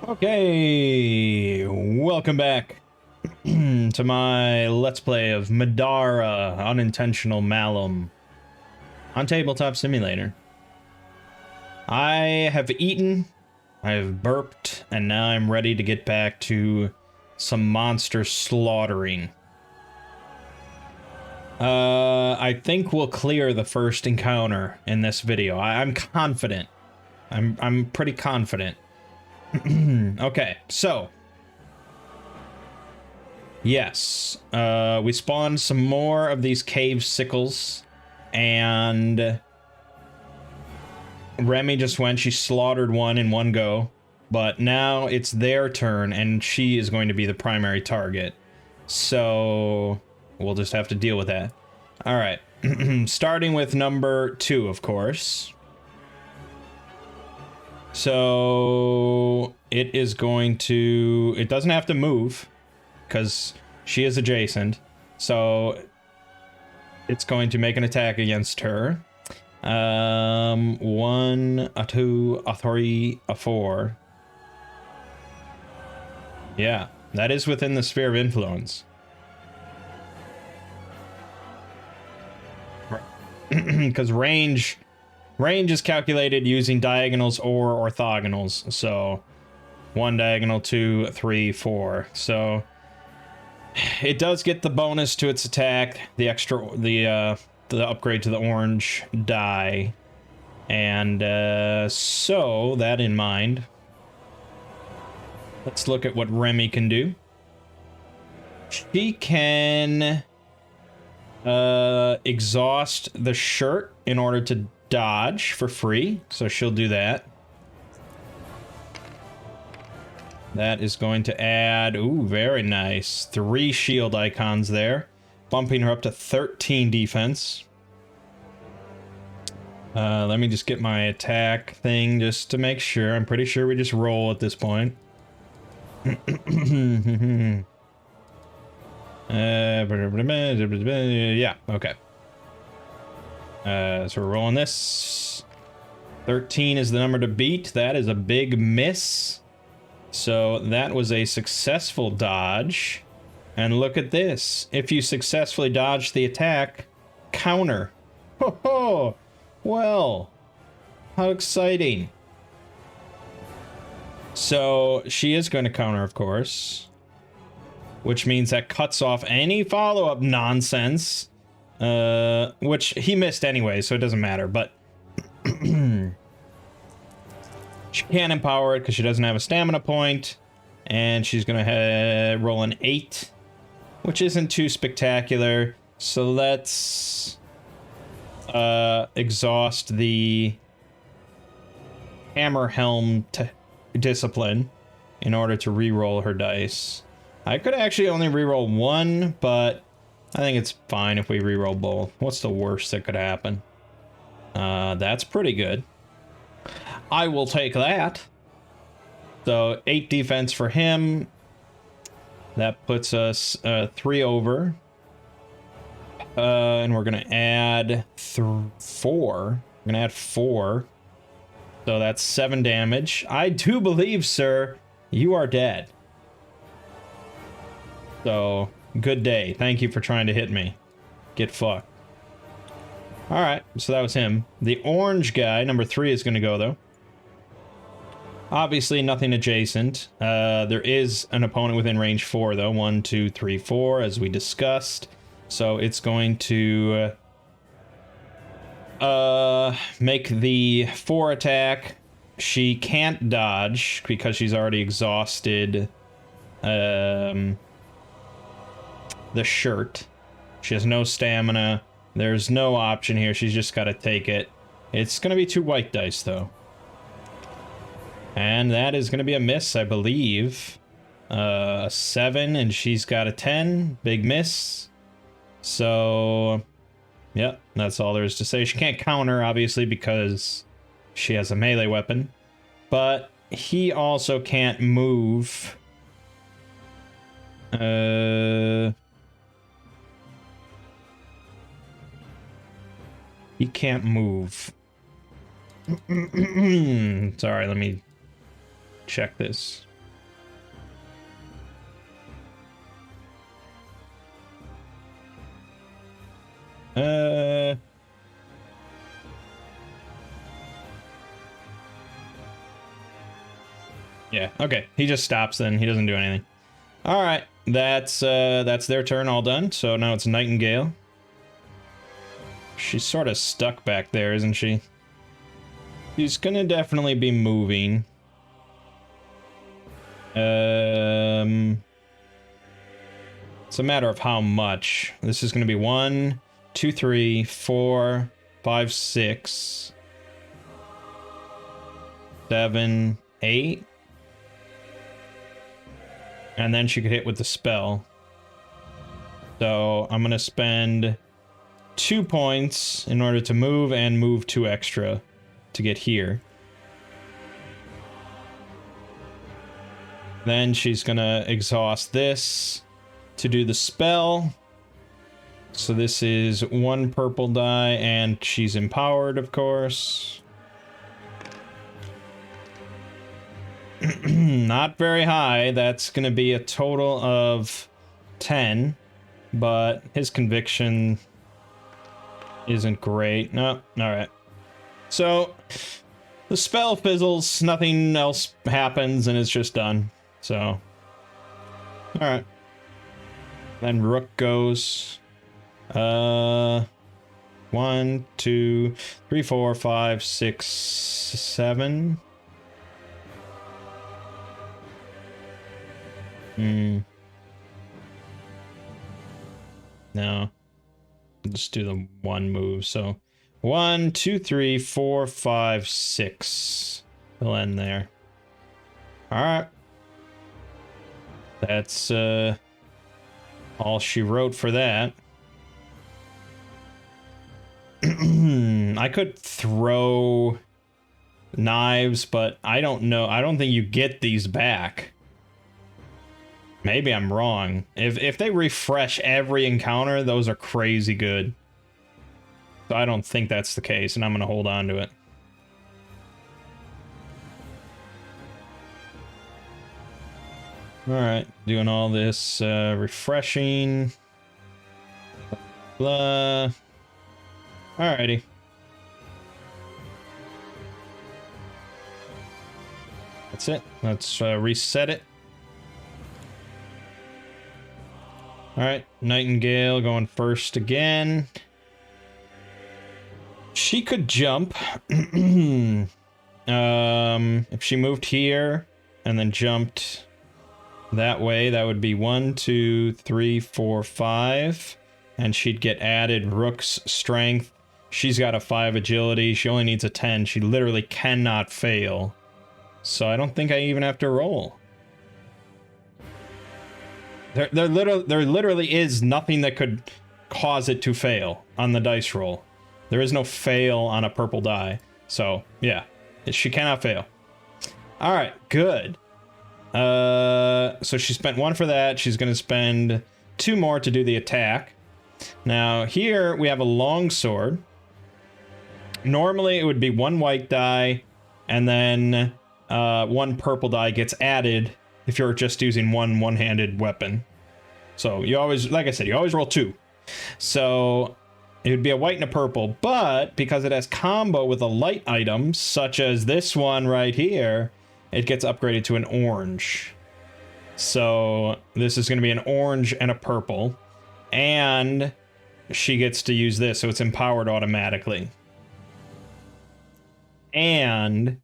Okay, welcome back to my Let's Play of Middara Unintentional Malum on Tabletop Simulator. I have eaten, I have burped, and now I'm ready to get back to some monster slaughtering. I think we'll clear the first encounter in this video. I'm confident. I'm pretty confident. Okay, so yes, we spawned some more of these cave sickles, and Remy just went, she slaughtered one in one go, but now it's their turn, and she is going to be the primary target. So we'll just have to deal with that. All right, starting with number 2, of course. So it is going to, it doesn't have to move because she is adjacent. So it's going to make an attack against her. 1, a 2, a 3, a 4. Yeah, that is within the sphere of influence. Because range is calculated using diagonals or orthogonals. So 1 diagonal, 2, 3, 4. So it does get the bonus to its attack, the extra, the upgrade to the orange die, and so that in mind, let's look at what Remy can do. She can exhaust the shirt in order to dodge for free, so she'll do that. That is going to add, ooh, very nice, 3 shield icons there, bumping her up to 13 defense. Let me just get my attack thing just to make sure. I'm pretty sure we just roll at this point. Yeah, okay. So we're rolling this. 13 is the number to beat. That is a big miss. So that was a successful dodge. And look at this. If you successfully dodge the attack, counter. Ho ho! Well, how exciting. So she is going to counter, of course. Which means that cuts off any follow-up nonsense. Which he missed anyway, so it doesn't matter, but she can't empower it because she doesn't have a stamina point, and she's gonna roll an 8, which isn't too spectacular. So let's exhaust the hammer helm discipline in order to re-roll her dice. I could actually only re-roll 1, but I think it's fine if we re-roll both. What's the worst that could happen? That's pretty good. I will take that. So 8 defense for him. That puts us 3 over. And we're gonna add 4. We're gonna add 4. So that's 7 damage. I do believe, sir, you are dead. So, good day. Thank you for trying to hit me. Get fucked. Alright, so that was him. The orange guy, number 3, is going to go, though. Obviously, nothing adjacent. There is an opponent within range 4, though. 1, 2, 3, 4, as we discussed. So, it's going to make the 4 attack. She can't dodge because she's already exhausted the shirt. She has no stamina. There's no option here. She's just got to take it. It's going to be 2 white dice, though. And that is going to be a miss, I believe. A 7, and she's got a 10. Big miss. So, yep, that's all there is to say. She can't counter, obviously, because she has a melee weapon. But he also can't move. He can't move. Sorry, let me check this. Uh... Yeah, okay. He just stops then. He doesn't do anything. All right, that's their turn all done. So now it's Nightingale. She's sort of stuck back there, isn't she? She's gonna definitely be moving. It's a matter of how much. This is gonna be 1, 2, 3, 4, 5, 6, 7, 8. And then she could hit with the spell. So I'm gonna spend 2 points in order to move and move 2 extra to get here. Then she's gonna exhaust this to do the spell. So this is 1 purple die, and she's empowered, of course. Not very high. That's gonna be a total of 10, but his conviction isn't great. No, alright. So, the spell fizzles, nothing else happens, and it's just done. So, alright. Then Rook goes. 1, 2, 3, 4, 5, 6, 7. No. Just do the 1 move. So 1, 2, 3, 4, 5, 6. We'll end there. Alright. That's all she wrote for that. I could throw knives, but I don't know. I don't think you get these back. Maybe I'm wrong. If they refresh every encounter, those are crazy good. So I don't think that's the case, and I'm gonna hold on to it. Alright, doing all this refreshing. Blah. Alrighty. That's it. Let's reset it. Alright, Nightingale going first again. She could jump. If she moved here and then jumped that way, that would be 1, 2, 3, 4, 5. And she'd get added Rook's strength. She's got a 5 agility. She only needs a 10. She literally cannot fail. So I don't think I even have to roll. There literally is nothing that could cause it to fail on the dice roll. There is no fail on a purple die. So, yeah. She cannot fail. Alright, good. So she spent 1 for that. She's going to spend 2 more to do the attack. Now, here we have a longsword. Normally, it would be 1 white die, and then 1 purple die gets added if you're just using one-handed weapon. So you always, like I said, you always roll 2. So it would be a white and a purple, but because it has combo with a light item, such as this one right here, it gets upgraded to an orange. So this is going to be an orange and a purple, and she gets to use this, so it's empowered automatically. And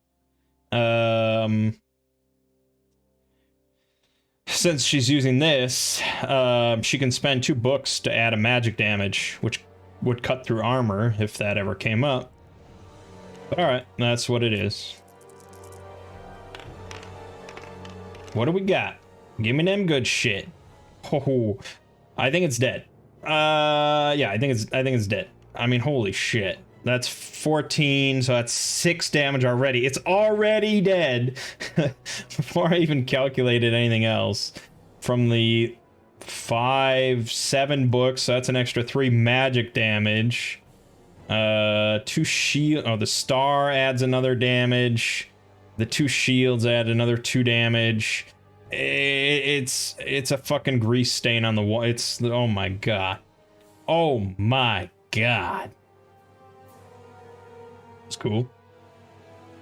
since she's using this, she can spend 2 books to add a magic damage, which would cut through armor if that ever came up. Alright, that's what it is. What do we got? Give me them good shit. Oh, I think it's dead. Yeah, I think it's dead. I mean, holy shit. That's 14, so that's 6 damage already. It's already dead before I even calculated anything else. From the 5, 7 books, so that's an extra 3 magic damage. 2 shield. Oh, the star adds another damage. The 2 shields add another 2 damage. It's a fucking grease stain on the wall. It's, oh my god. Oh my God. It's cool.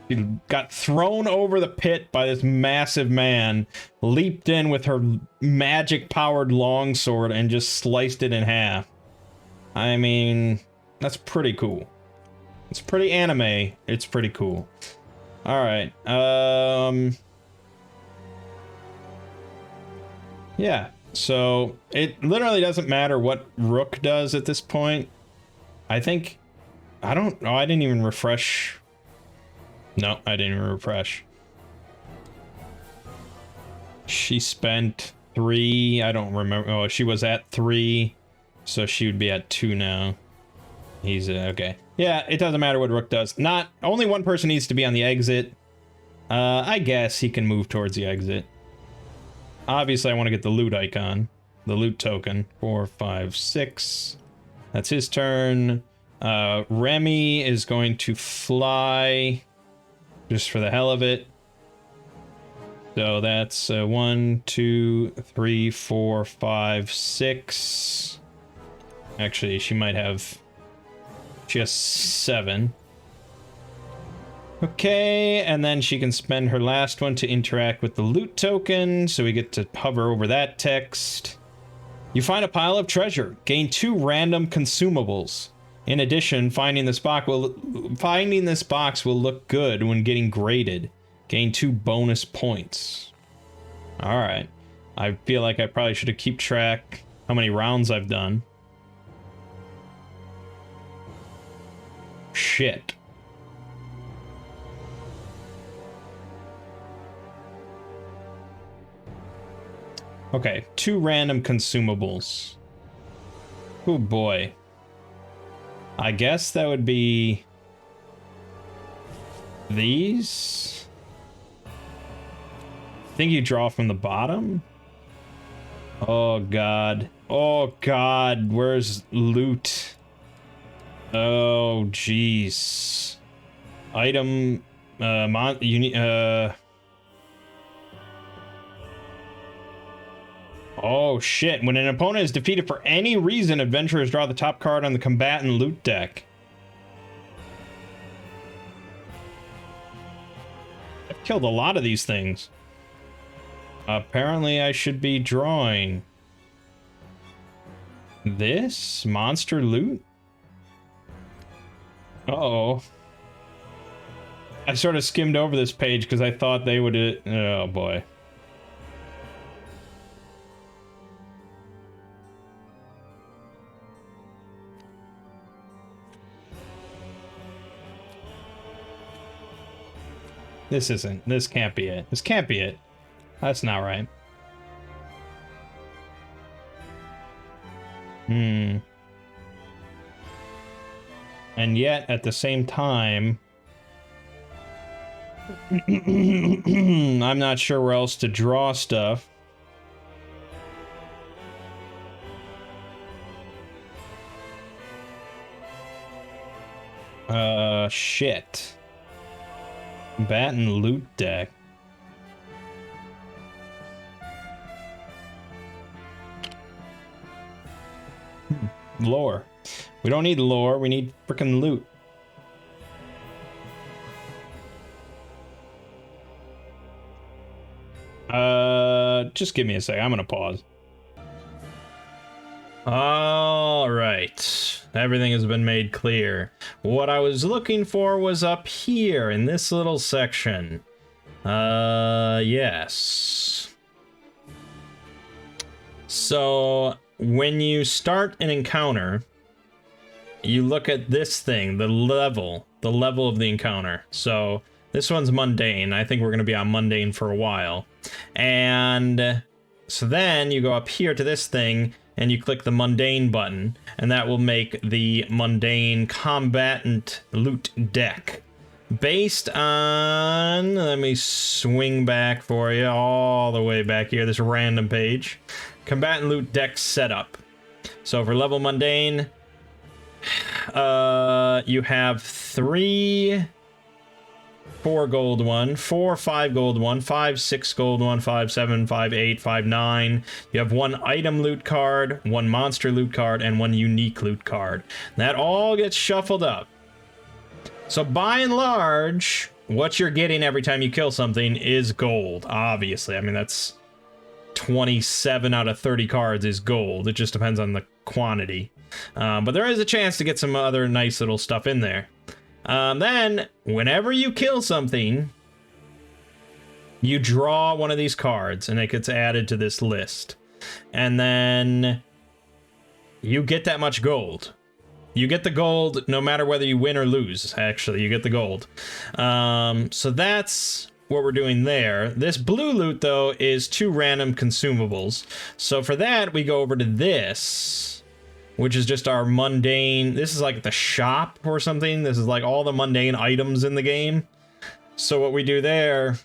She got thrown over the pit by this massive man, leaped in with her magic-powered longsword, and just sliced it in half. I mean, that's pretty cool. It's pretty anime. It's pretty cool. Alright, yeah, so it literally doesn't matter what Rook does at this point. I think... I didn't even refresh... No, I didn't even refresh. She spent 3, I don't remember. Oh, she was at 3, so she would be at 2 now. He's okay. Yeah, it doesn't matter what Rook does. Only one person needs to be on the exit. I guess he can move towards the exit. Obviously, I want to get the loot icon, the loot token. 4, 5, 6. That's his turn. Remy is going to fly. Just for the hell of it. So that's 1, 2, 3, 4, 5, 6. Actually, she might have... She has 7. Okay, and then she can spend her last one to interact with the loot token, so we get to hover over that text. You find a pile of treasure. Gain 2 random consumables. In addition, finding this box will look good when getting graded. Gain 2 bonus points. Alright. I feel like I probably should have kept track how many rounds I've done. Shit. Okay, 2 random consumables. Oh boy. I guess that would be these. I think you draw from the bottom. Oh god. Oh god, where's loot? Oh jeez. Item oh shit, when an opponent is defeated for any reason, adventurers draw the top card on the combatant loot deck. I've killed a lot of these things. Apparently I should be drawing this monster loot. Uh-oh. I sort of skimmed over this page because I thought they would... Oh boy. This can't be it. This can't be it. That's not right. And yet, at the same time... I'm not sure where else to draw stuff. Shit. Combatant loot deck. Lore. We don't need lore, we need frickin' loot. Just give me a sec, I'm gonna pause. Alright. Everything has been made clear. What I was looking for was up here in this little section. Yes. So, when you start an encounter, you look at this thing, the level of the encounter. So, this one's mundane. I think we're going to be on mundane for a while. And so then you go up here to this thing, and you click the mundane button, and that will make the mundane combatant loot deck. Based on, let me swing back for you, all the way back here, this random page. Combatant loot deck setup. So for level mundane, you have 3 4 gold one, 4, 5 gold one, 5, 6 gold one, 5, 7, 5, 8, 5, 9. You have 1 item loot card, 1 monster loot card, and 1 unique loot card. That all gets shuffled up. So by and large, what you're getting every time you kill something is gold, obviously. I mean, that's 27 out of 30 cards is gold. It just depends on the quantity. But there is a chance to get some other nice little stuff in there. Then, whenever you kill something, you draw one of these cards, and it gets added to this list. And then you get that much gold. You get the gold no matter whether you win or lose, actually. You get the gold. So that's what we're doing there. This blue loot, though, is 2 random consumables. So for that, we go over to this, which is just our mundane... This is like the shop or something. This is like all the mundane items in the game. So what we do there,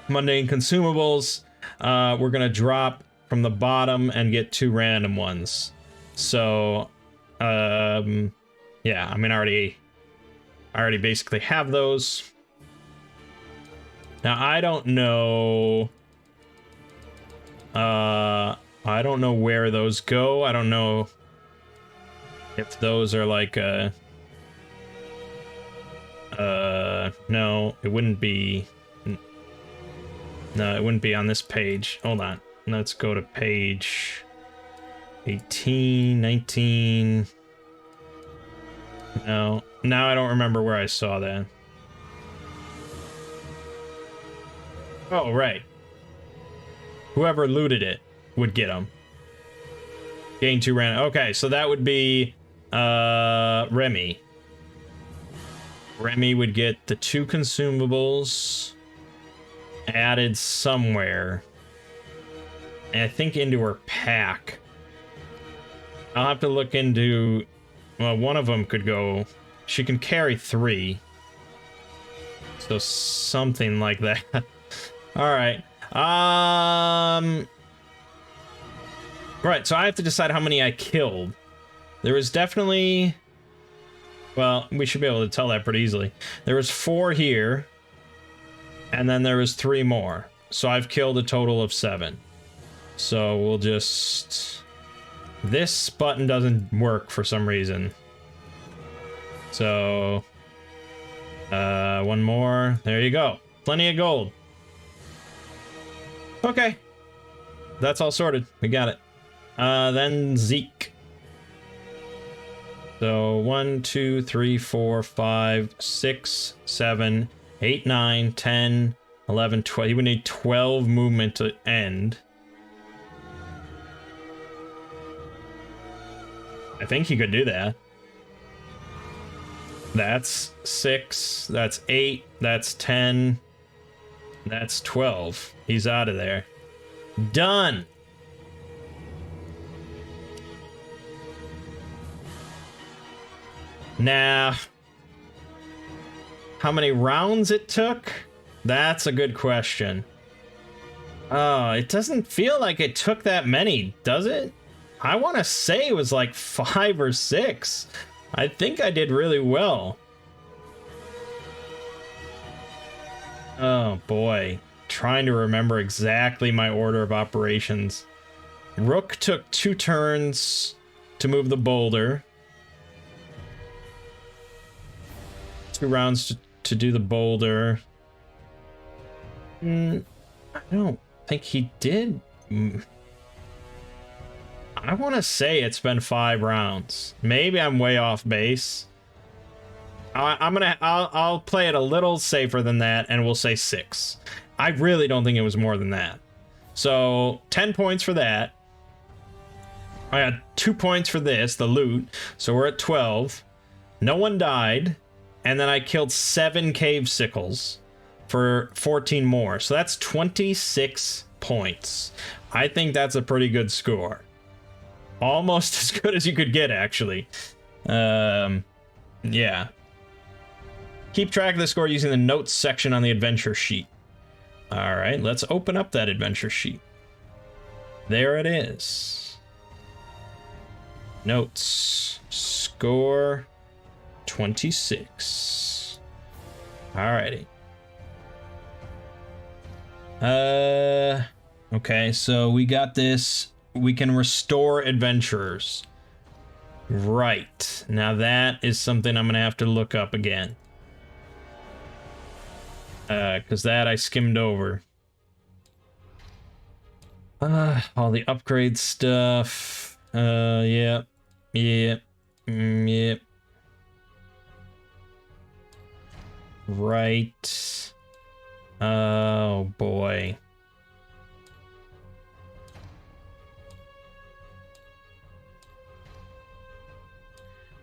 mundane consumables, we're going to drop from the bottom and get 2 random ones. So... yeah, I mean, I already basically have those. Now, I don't know where those go. I don't know if those are like, no, it wouldn't be, no, it wouldn't be on this page. Hold on. Let's go to page 18, 19. No, now I don't remember where I saw that. Oh, right. Whoever looted it would get them. Gain 2 random. Okay, so that would be Remy. Remy would get the 2 consumables added somewhere. And I think into her pack. I'll have to look into... Well, one of them could go... She can carry 3. So something like that. Alright. Right, so I have to decide how many I killed. There was definitely... Well, we should be able to tell that pretty easily. There was 4 here. And then there was 3 more. So I've killed a total of 7. So we'll just... This button doesn't work for some reason. So... one more. There you go. Plenty of gold. Okay. That's all sorted. We got it. Then Zeke. So 1, 2, 3, 4, 5, 6, 7, 8, 9, 10, 11, 12. He would need 12 movement to end. I think he could do that. That's 6. That's 8. That's 10. That's 12. He's out of there. Done. Now, how many rounds it took? That's a good question. Oh, it doesn't feel like it took that many, does it? I want to say it was like 5 or 6. I think I did really well. Oh boy. Trying to remember exactly my order of operations. Rook took 2 turns to move the boulder. 2 rounds to do the boulder. I don't think he did. I want to say it's been 5 rounds. Maybe I'm way off base. I'll play it a little safer than that, and we'll say 6. I really don't think it was more than that. So 10 points for that. I got 2 points for this, the loot. So we're at 12. No one died, and then I killed 7 cave sickles for 14 more. So that's 26 points. I think that's a pretty good score. Almost as good as you could get, actually. Yeah. Keep track of the score using the notes section on the adventure sheet. All right, let's open up that adventure sheet. There it is. Notes. Score 26. Alrighty. Okay, so we got this. We can restore adventurers. Right. Now that is something I'm gonna have to look up again. Because that I skimmed over. All the upgrade stuff. Yep. Yep. Yep. Right. Oh, boy.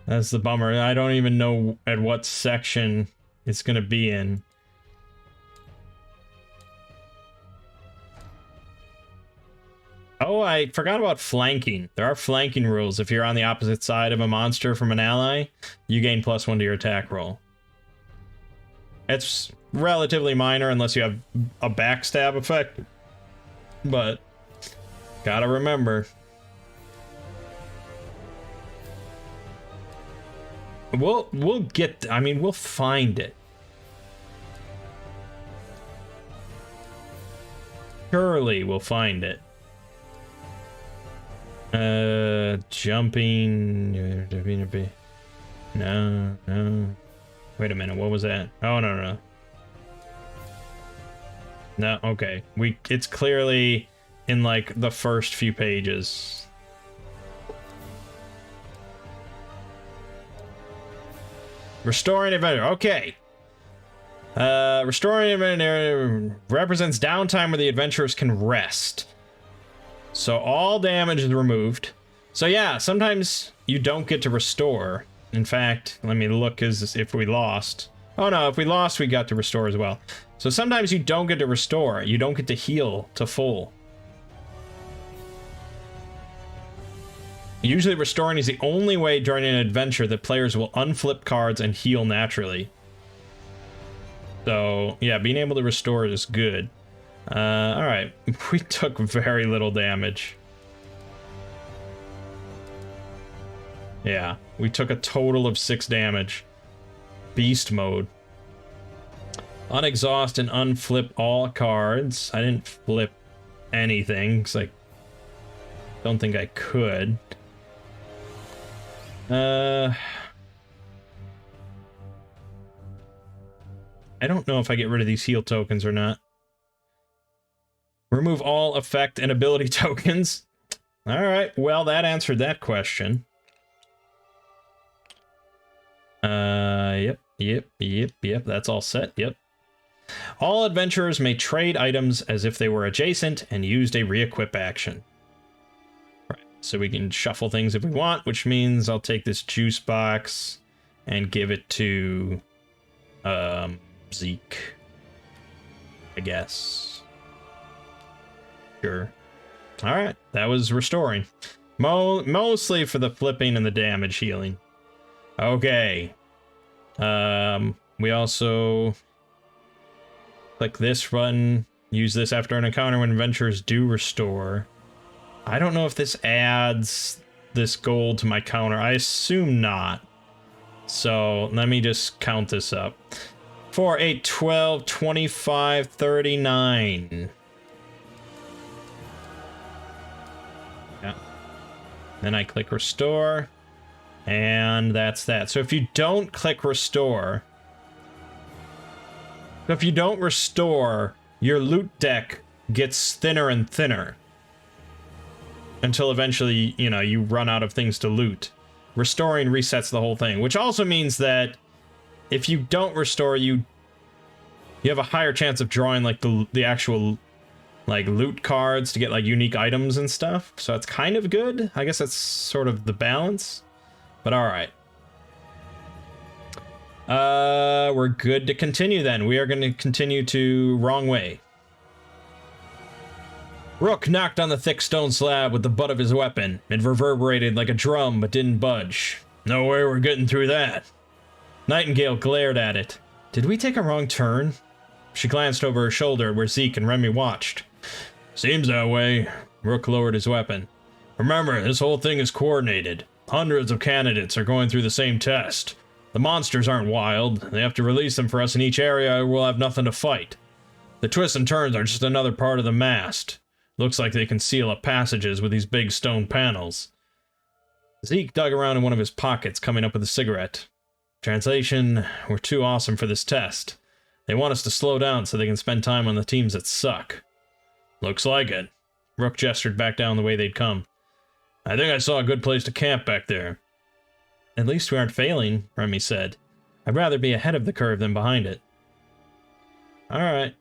That's the bummer. I don't even know at what section it's gonna be in. Oh, I forgot about flanking. There are flanking rules. If you're on the opposite side of a monster from an ally, you gain +1 to your attack roll. It's relatively minor unless you have a backstab effect, but gotta remember. We'll get, I mean, we'll find it. Surely we'll find it. Jumping. No, no. Wait a minute, what was that? Oh, no. No, okay. It's clearly in, like, the first few pages. Restoring adventure, okay. Restoring adventure represents downtime where the adventurers can rest. So all damage is removed. So yeah, sometimes you don't get to restore. In fact, let me look as if we lost. Oh no, if we lost, we got to restore as well. So sometimes you don't get to restore. You don't get to heal to full. Usually restoring is the only way during an adventure that players will unflip cards and heal naturally. So yeah, being able to restore is good. Alright, we took very little damage. Yeah, we took a total of 6 damage. Beast mode. Unexhaust and unflip all cards. I didn't flip anything, because I don't think I could. I don't know if I get rid of these heal tokens or not. Remove all effect and ability tokens. Alright, well, that answered that question. Yep, that's all set, yep. All adventurers may trade items as if they were adjacent and used a re-equip action. Right, so we can shuffle things if we want, which means I'll take this juice box and give it to, Zeke, I guess. Sure. Alright, that was restoring. Mostly for the flipping and the damage healing. Okay. We also click this button, use this after an encounter when adventurers do restore. I don't know if this adds this gold to my counter. I assume not. So let me just count this up. 4, 8, 12, 25, 39. Yeah. Then I click restore. And that's that. So if you don't click restore, your loot deck gets thinner and thinner. Until eventually, you know, you run out of things to loot. Restoring resets the whole thing, which also means that if you don't restore, you have a higher chance of drawing like the actual like loot cards to get like unique items and stuff. So it's kind of good. I guess that's sort of the balance. But all right. We're good to continue then. We are going to continue to wrong way. Rook knocked on the thick stone slab with the butt of his weapon. It reverberated like a drum, but didn't budge. No way we're getting through that. Nightingale glared at it. Did we take a wrong turn? She glanced over her shoulder where Zeke and Remy watched. Seems that way. Rook lowered his weapon. Remember, this whole thing is coordinated. Hundreds of candidates are going through the same test. The monsters aren't wild. They have to release them for us in each area or we'll have nothing to fight. The twists and turns are just another part of the mast. Looks like they can seal up passages with these big stone panels. Zeke dug around in one of his pockets, coming up with a cigarette. Translation, we're too awesome for this test. They want us to slow down so they can spend time on the teams that suck. Looks like it. Rook gestured back down the way they'd come. I think I saw a good place to camp back there. At least we aren't failing, Remy said. I'd rather be ahead of the curve than behind it. Alright.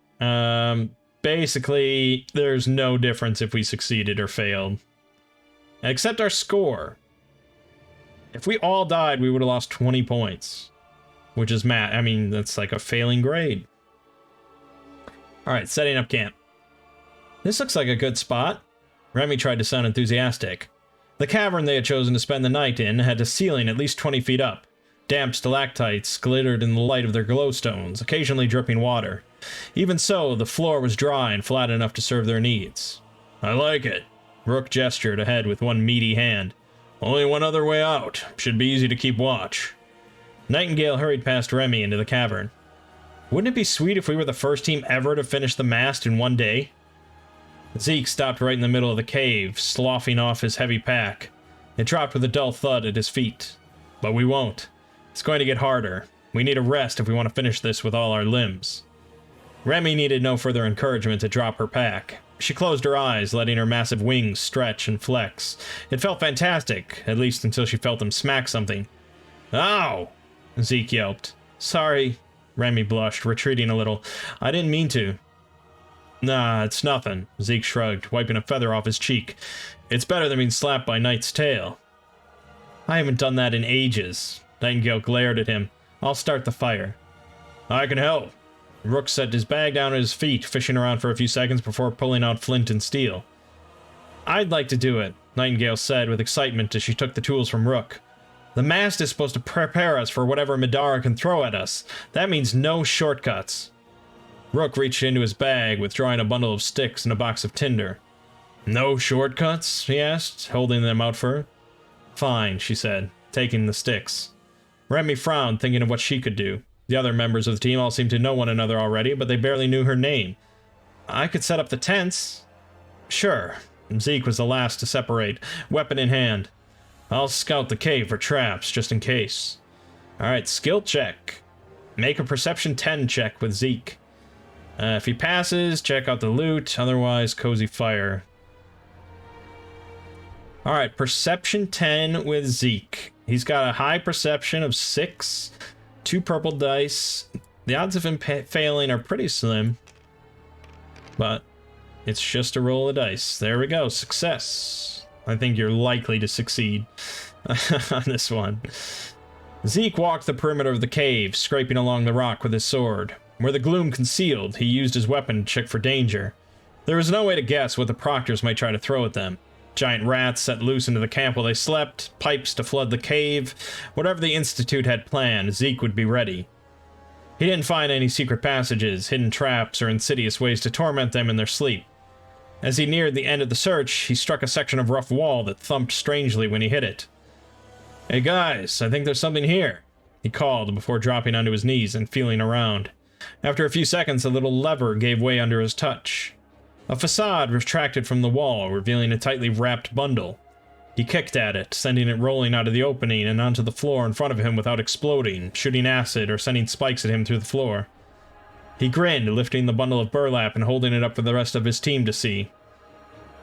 Basically, there's no difference if we succeeded or failed. Except our score. If we all died, we would have lost 20 points. Which is I mean, that's like a failing grade. Alright, setting up camp. This looks like a good spot. Remy tried to sound enthusiastic. The cavern they had chosen to spend the night in had a ceiling at least 20 feet up. Damp stalactites glittered in the light of their glowstones, occasionally dripping water. Even so, the floor was dry and flat enough to serve their needs. I like it. Rook gestured ahead with one meaty hand. Only one other way out. Should be easy to keep watch. Nightingale hurried past Remy into the cavern. Wouldn't it be sweet if we were the first team ever to finish the mast in one day? Zeke stopped right in the middle of the cave, sloughing off his heavy pack. It dropped with a dull thud at his feet. But we won't. It's going to get harder. We need a rest if we want to finish this with all our limbs. Remy needed no further encouragement to drop her pack. She closed her eyes, letting her massive wings stretch and flex. It felt fantastic, at least until she felt them smack something. Ow! Zeke yelped. Sorry, Remy blushed, retreating a little. I didn't mean to. Nah, it's nothing, Zeke shrugged, wiping a feather off his cheek. It's better than being slapped by Knight's tail. I haven't done that in ages. Nightingale glared at him. I'll start the fire. I can help. Rook set his bag down at his feet, fishing around for a few seconds before pulling out flint and steel. I'd like to do it, Nightingale said with excitement as she took the tools from Rook. The mast is supposed to prepare us for whatever Middara can throw at us. That means no shortcuts. Rook reached into his bag, withdrawing a bundle of sticks and a box of tinder. No shortcuts? He asked, holding them out for her. Fine, she said, taking the sticks. Remy frowned, thinking of what she could do. The other members of the team all seemed to know one another already, but they barely knew her name. I could set up the tents. Sure. Zeke was the last to separate, weapon in hand. I'll scout the cave for traps, just in case. Alright, skill check. Make a perception 10 check with Zeke. If he passes, check out the loot, otherwise cozy fire. Alright, perception 10 with Zeke. He's got a high perception of 6, 2 purple dice. The odds of him failing are pretty slim, but it's just a roll of dice. There we go, success. I think you're likely to succeed on this one. Zeke walked the perimeter of the cave, scraping along the rock with his sword. Where the gloom concealed, he used his weapon to check for danger. There was no way to guess what the proctors might try to throw at them. Giant rats set loose into the camp while they slept, pipes to flood the cave. Whatever the Institute had planned, Zeke would be ready. He didn't find any secret passages, hidden traps, or insidious ways to torment them in their sleep. As he neared the end of the search, he struck a section of rough wall that thumped strangely when he hit it. Hey guys, I think there's something here, he called before dropping onto his knees and feeling around. After a few seconds, a little lever gave way under his touch. A facade retracted from the wall, revealing a tightly wrapped bundle. He kicked at it, sending it rolling out of the opening and onto the floor in front of him without exploding, shooting acid or sending spikes at him through the floor. He grinned, lifting the bundle of burlap and holding it up for the rest of his team to see.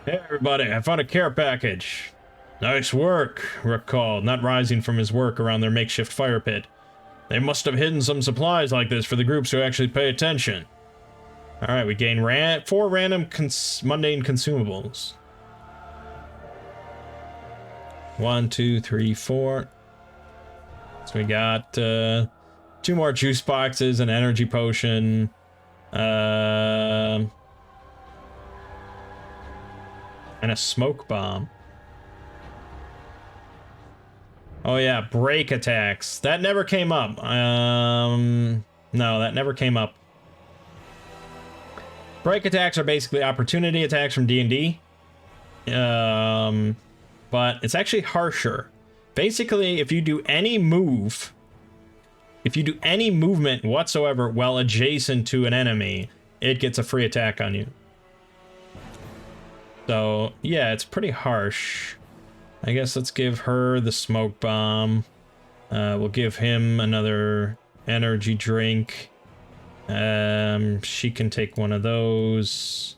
Hey everybody, I found a care package. Nice work, Rook called, not rising from his work around their makeshift fire pit. They must have hidden some supplies like this for the groups who actually pay attention. Alright, we gain 4 random mundane consumables. 1, 2, 3, 4. So we got 2 more juice boxes, an energy potion, and a smoke bomb. Oh yeah, break attacks. That never came up. No, that never came up. Break attacks are basically opportunity attacks from D&D. But it's actually harsher. Basically, if you do any move if you do any movement whatsoever while adjacent to an enemy, it gets a free attack on you. So, yeah, it's pretty harsh. I guess let's give her the smoke bomb. We'll give him another energy drink. She can take one of those.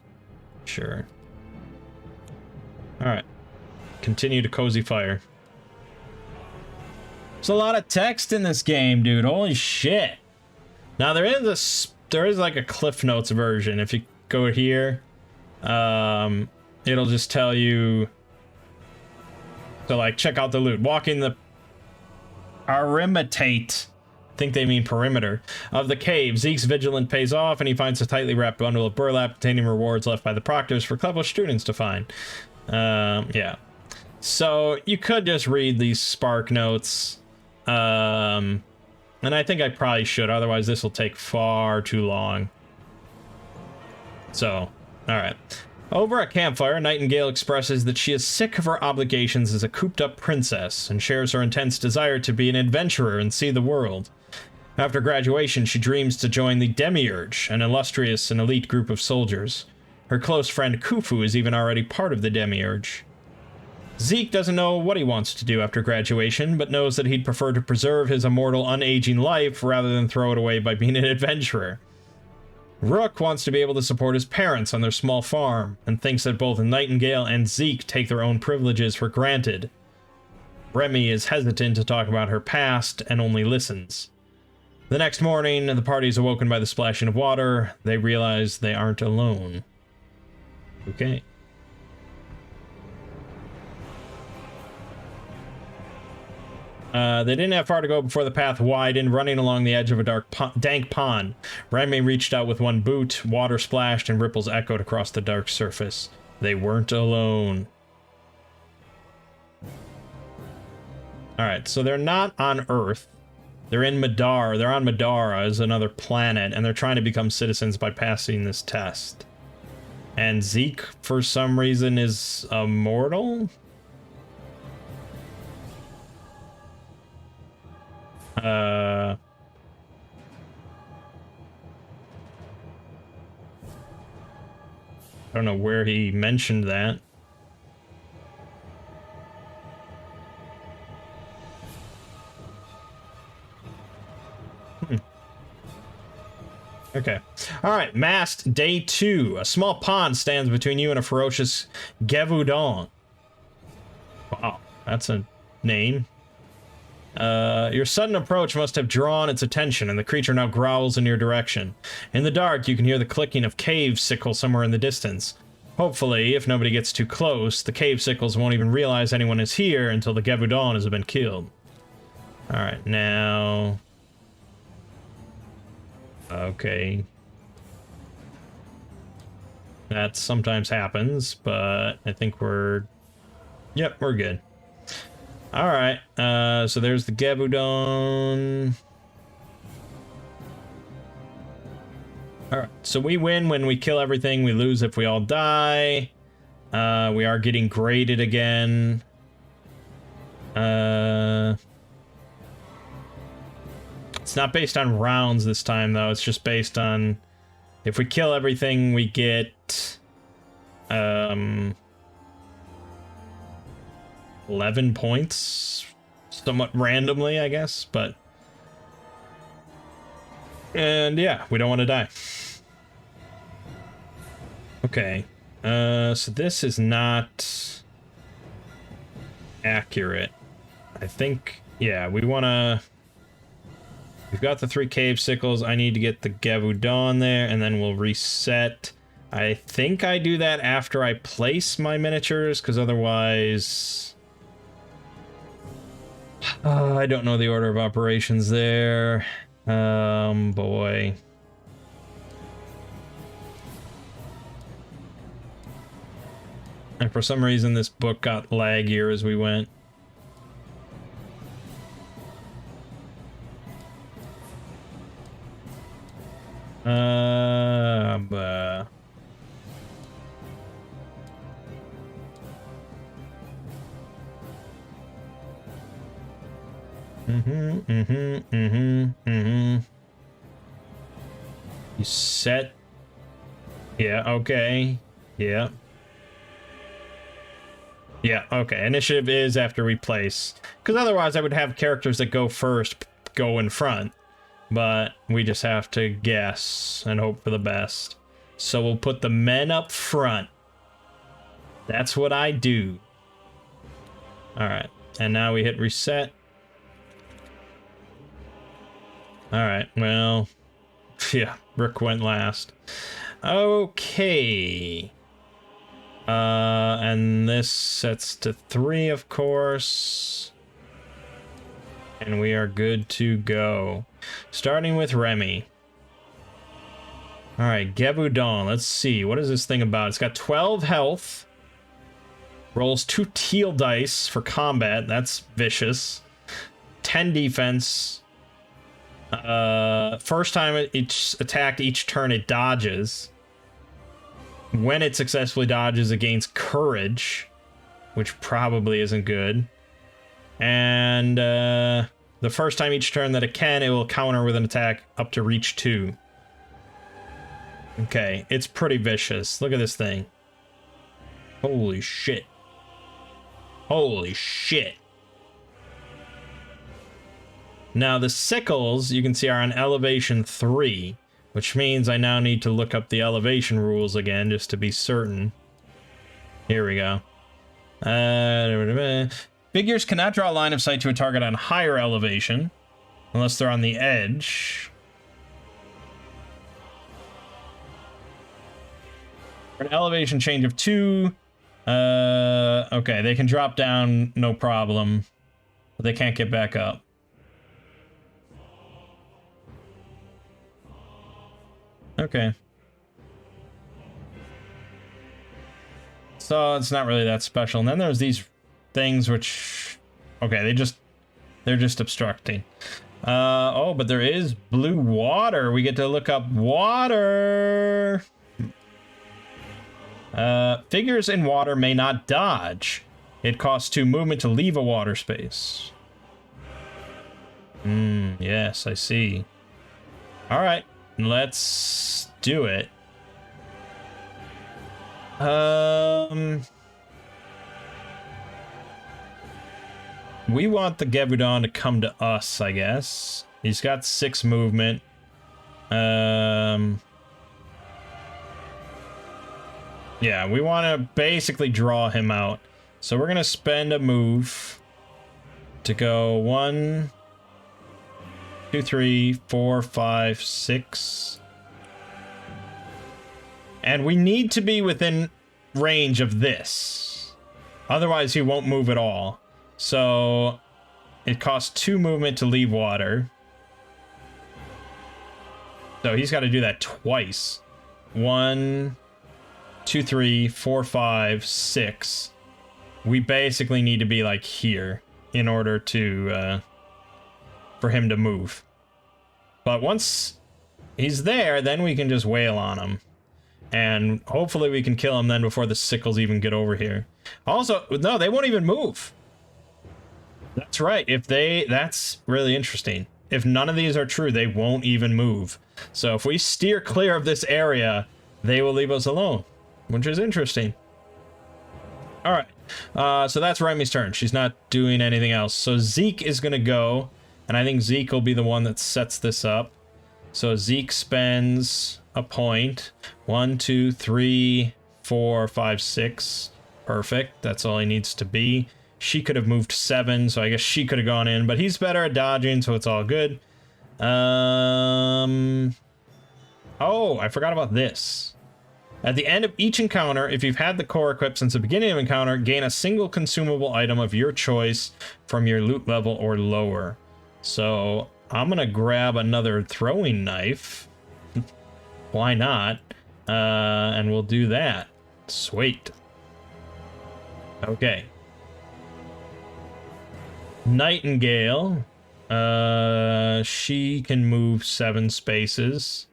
Sure. Alright. Continue to cozy fire. There's a lot of text in this game, dude. Holy shit. Now, there is like a Cliff Notes version. If you go here, it'll just tell you to, like, check out the loot. Walking the perimetate, I think they mean perimeter, of the cave. Zeke's vigilance pays off, and he finds a tightly wrapped bundle of burlap containing rewards left by the proctors for clever students to find. Yeah. So, you could just read these Spark Notes. And I think I probably should, otherwise this will take far too long. So, alright. Over a campfire, Nightingale expresses that she is sick of her obligations as a cooped-up princess, and shares her intense desire to be an adventurer and see the world. After graduation, she dreams to join the Demiurge, an illustrious and elite group of soldiers. Her close friend Khufu is even already part of the Demiurge. Zeke doesn't know what he wants to do after graduation, but knows that he'd prefer to preserve his immortal, unaging life rather than throw it away by being an adventurer. Rook wants to be able to support his parents on their small farm, and thinks that both Nightingale and Zeke take their own privileges for granted. Remy is hesitant to talk about her past, and only listens. The next morning, the party is awoken by the splashing of water. They realize they aren't alone. Okay. They didn't have far to go before the path widened, running along the edge of a dank pond. Remy reached out with one boot, water splashed, and ripples echoed across the dark surface. They weren't alone. Alright, so they're not on Earth. They're in Middara. They're on Middara as another planet, and they're trying to become citizens by passing this test. And Zeke, for some reason, is immortal? I don't know where he mentioned that. Okay. Alright, Mast, day 2. A small pond stands between you and a ferocious Gevaudan. Wow, that's a name. Your sudden approach must have drawn its attention, and the creature now growls in your direction. In the dark, you can hear the clicking of cave sickle somewhere in the distance. Hopefully, if nobody gets too close, the cave sickles won't even realize anyone is here until the Gevaudan has been killed. Alright, now... Okay. That sometimes happens, but I think we're... Yep, we're good. Alright, so there's the Gevaudan. Alright, so we win when we kill everything, we lose if we all die. We are getting graded again. It's not based on rounds this time, though. It's just based on... If we kill everything, we get... 11 points. Somewhat randomly, I guess, but... And yeah, we don't want to die. Okay. So this is not... accurate. I think... Yeah, we want to... We've got the 3 cave sickles. I need to get the Gevaudan there, and then we'll reset. I think I do that after I place my miniatures, because otherwise... I don't know the order of operations there. Boy. And for some reason, this book got laggier as we went. You set. Yeah, okay. Yeah. Yeah, okay. Initiative is after we place. Because otherwise I would have characters that go first go in front. But we just have to guess and hope for the best. So we'll put the men up front. That's what I do. Alright. And now we hit reset. Alright, well... Yeah, Rick went last. Okay. And this sets to 3, of course. And we are good to go. Starting with Remy. Alright, Gevaudan. Let's see. What is this thing about? It's got 12 health. Rolls 2 teal dice for combat. That's vicious. 10 defense. First time it's attacked each turn, it dodges. When it successfully dodges, it gains courage, which probably isn't good. And the first time each turn that it can, it will counter with an attack up to reach 2. Okay, it's pretty vicious. Look at this thing. Holy shit. Holy shit. Now the sickles, you can see, are on elevation 3, which means I now need to look up the elevation rules again just to be certain. Here we go. Figures cannot draw a line of sight to a target on higher elevation unless they're on the edge. For an elevation change of 2, okay, they can drop down, no problem, but they can't get back up. Okay. So it's not really that special. And then there's these things which, okay, they're just obstructing. Oh, but there is blue water. We get to look up water. Figures in water may not dodge. It costs 2 movement to leave a water space. Yes, I see. All right, let's do it. We want the Gevaudan to come to us, I guess. He's got 6 movement. Yeah, we want to basically draw him out. So we're going to spend a move to go 1, 2, 3, 4, 5, 6. And we need to be within range of this. Otherwise, he won't move at all. So it costs 2 movement to leave water. So he's got to do that twice. 1, 2, 3, 4, 5, 6. We basically need to be like here in order to for him to move. But once he's there, then we can just wail on him. And hopefully we can kill him then before the sickles even get over here. Also, no, they won't even move. That's right. That's really interesting. If none of these are true, they won't even move. So if we steer clear of this area, they will leave us alone, which is interesting. All right. So that's Remy's turn. She's not doing anything else. So Zeke is going to go, and I think Zeke will be the one that sets this up. So Zeke spends a point. 1, 2, 3, 4, 5, 6. Perfect. That's all he needs to be. She could have moved 7, so I guess she could have gone in, but he's better at dodging, so it's all good. Oh, I forgot about this. At the end of each encounter, if you've had the core equipped since the beginning of encounter, gain a single consumable item of your choice from your loot level or lower. So I'm gonna grab another throwing knife. Why not? And we'll do that. Sweet. Okay. Nightingale. She can move 7 spaces.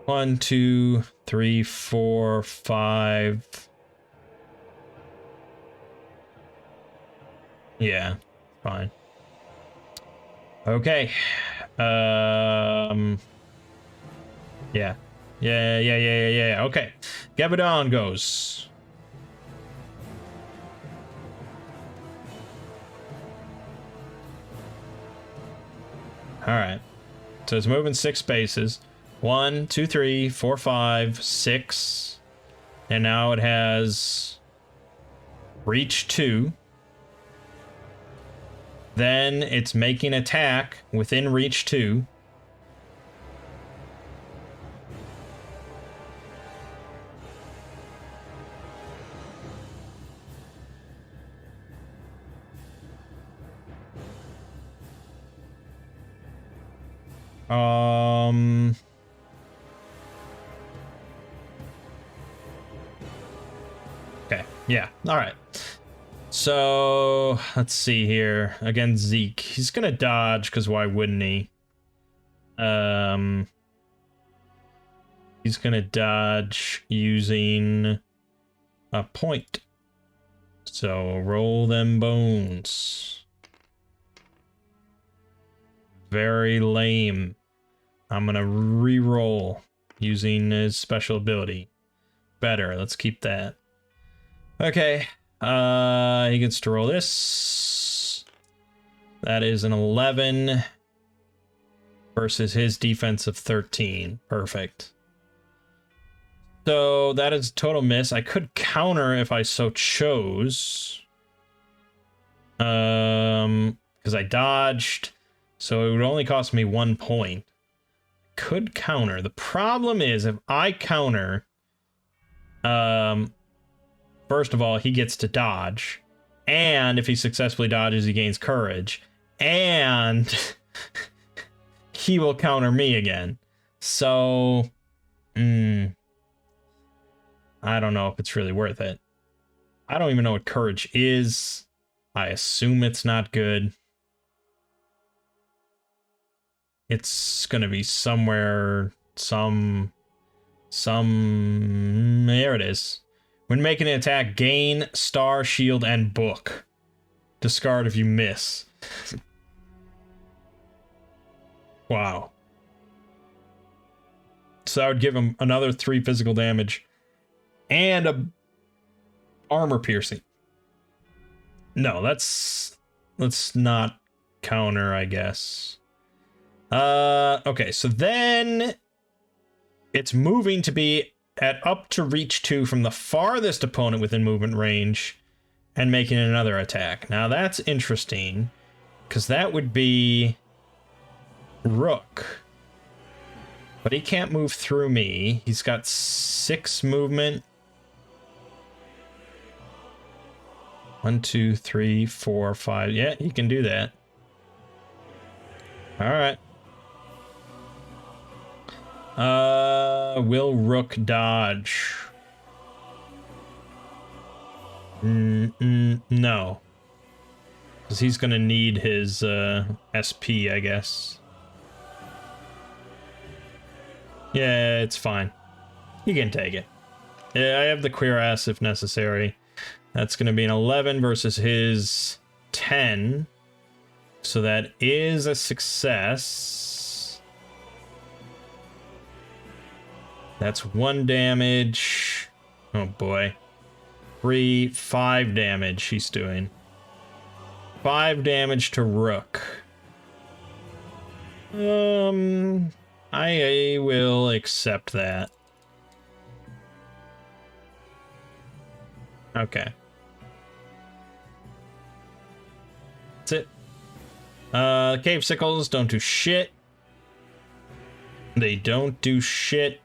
1, 2, 3, 4, 5. Yeah, fine. Okay. Yeah. Yeah. Okay. Gabadon goes. All right. So it's moving 6 spaces. 1, 2, 3, 4, 5, 6. And now it has reach 2. Then it's making attack within reach 2. Okay, yeah, all right. So, let's see here. Again, Zeke. He's gonna dodge, because why wouldn't he? He's gonna dodge using a point. So, roll them bones. Very lame. I'm gonna re-roll using his special ability. Better, let's keep that. Okay, he gets to roll this. That is an 11 versus his defense of 13. Perfect. So that is a total miss. I could counter if I so chose. Because I dodged, so it would only cost me 1 point. Could counter. The problem is if I counter, first of all, he gets to dodge, and if he successfully dodges, he gains courage, and he will counter me again. So, I don't know if it's really worth it. I don't even know what courage is. I assume it's not good. It's gonna be somewhere, there it is. When making an attack, gain star, shield, and book. Discard if you miss. Wow. So that would give him another 3 physical damage and a armor piercing. No, let's not counter, I guess. Okay, so then it's moving to be at up to reach 2 from the farthest opponent within movement range and making another attack. Now that's interesting, because that would be Rook. But he can't move through me. He's got 6 movement. 1, 2, 3, 4, 5. Yeah, he can do that. All right. Will Rook dodge? No. Because he's gonna need his SP, I guess. Yeah, it's fine. You can take it. Yeah, I have the cuirass if necessary. That's gonna be an 11 versus his 10. So that is a success. That's 1 damage. Oh boy. 3, 5 damage he's doing. 5 damage to Rook. I will accept that. Okay. That's it. Cave sickles don't do shit. They don't do shit.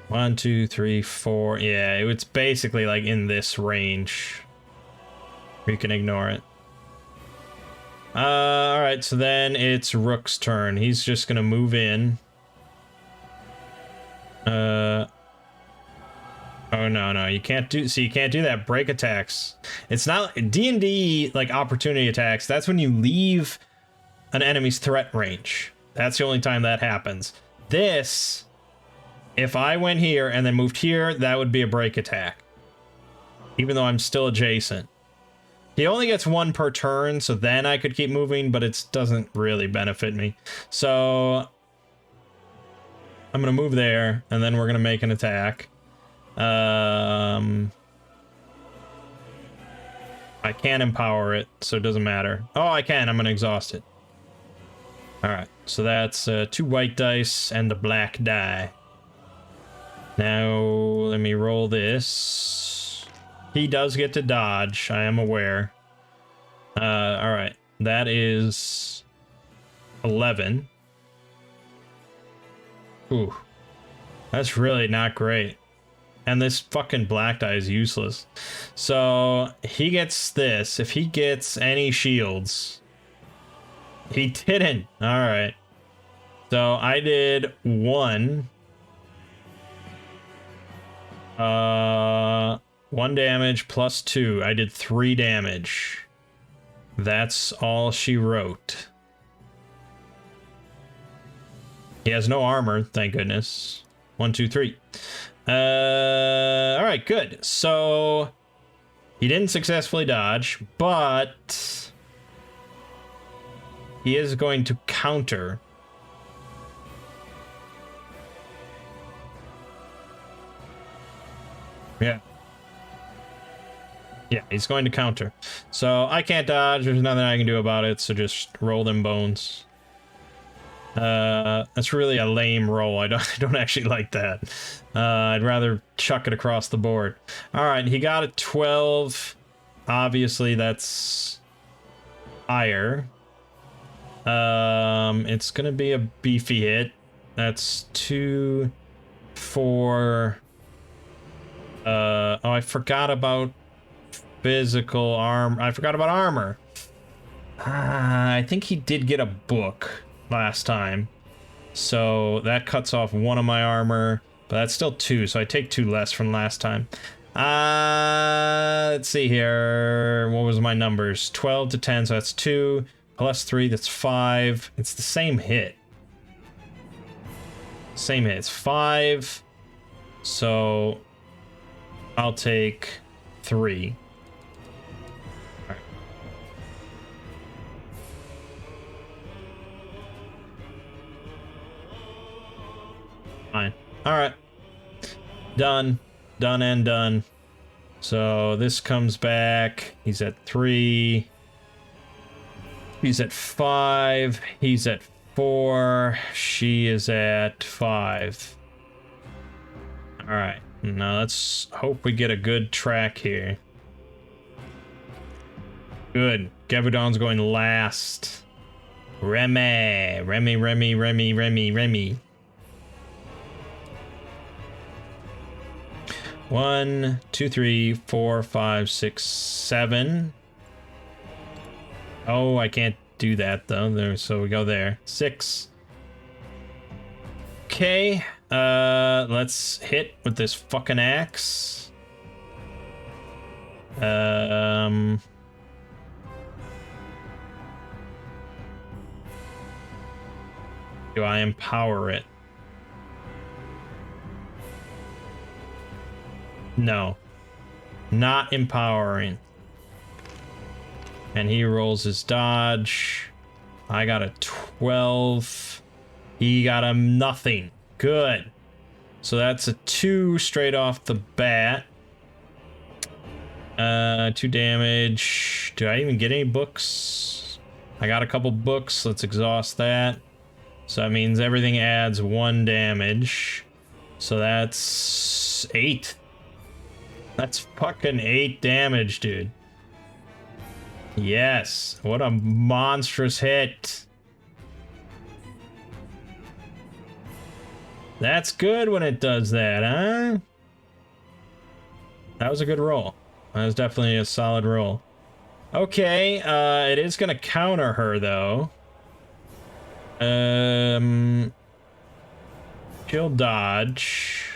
1, 2, 3, 4. Yeah, it's basically like in this range. You can ignore it. Alright, so then it's Rook's turn. He's just gonna move in. Oh no, you can't do, see, you can't do that. Break attacks. It's not D&D like opportunity attacks. That's when you leave an enemy's threat range. That's the only time that happens. This, if I went here and then moved here, that would be a break attack. Even though I'm still adjacent. He only gets one per turn, so then I could keep moving, but it doesn't really benefit me. So I'm gonna move there, and then we're gonna make an attack. I can't empower it, so it doesn't matter. Oh, I can. I'm gonna exhaust it. Alright, so that's 2 white dice and a black die. Now, let me roll this. He does get to dodge, I am aware. Alright, that is 11. Ooh, that's really not great. And this fucking black die is useless. So, he gets this. If he gets any shields... He didn't. Alright. So I did 1. 1 damage plus 2. I did 3 damage. That's all she wrote. He has no armor, thank goodness. 1, 2, 3. Alright, good. So he didn't successfully dodge, but he is going to counter. Yeah. Yeah, he's going to counter. So I can't dodge. There's nothing I can do about it. So just roll them bones. That's really a lame roll. I don't actually like that. I'd rather chuck it across the board. All right, he got a 12. Obviously, that's higher. It's gonna be a beefy hit. That's 2, 4. Oh, I forgot about physical armor. I forgot about armor. I think he did get a book last time, so that cuts off 1 of my armor, but that's still 2, so I take 2 less from last time. Let's see here. What was my numbers? 12 to 10, so that's 2. Plus 3, that's 5. It's the same hit. Same hit. It's 5. So I'll take 3. All right. Fine. All right. Done. Done and done. So this comes back. He's at 3. He's at 5. He's at 4. She is at 5. Alright. Now let's hope we get a good track here. Good. Gevudon's going last. Remy. 1, 2, 3, 4, 5, 6, 7. Oh, I can't do that though. There, so we go there. 6. Okay. Let's hit with this fucking axe. Do I empower it? No. Not empowering. And he rolls his dodge. I got a 12. He got a nothing. Good. So that's a 2 straight off the bat. 2 damage. Do I even get any books? I got a couple books. Let's exhaust that. So that means everything adds 1 damage. So that's 8. That's fucking 8 damage, dude. Yes, what a monstrous hit. That's good when it does that, huh? That was a good roll. That was definitely a solid roll. Okay, it is gonna counter her though. She'll dodge.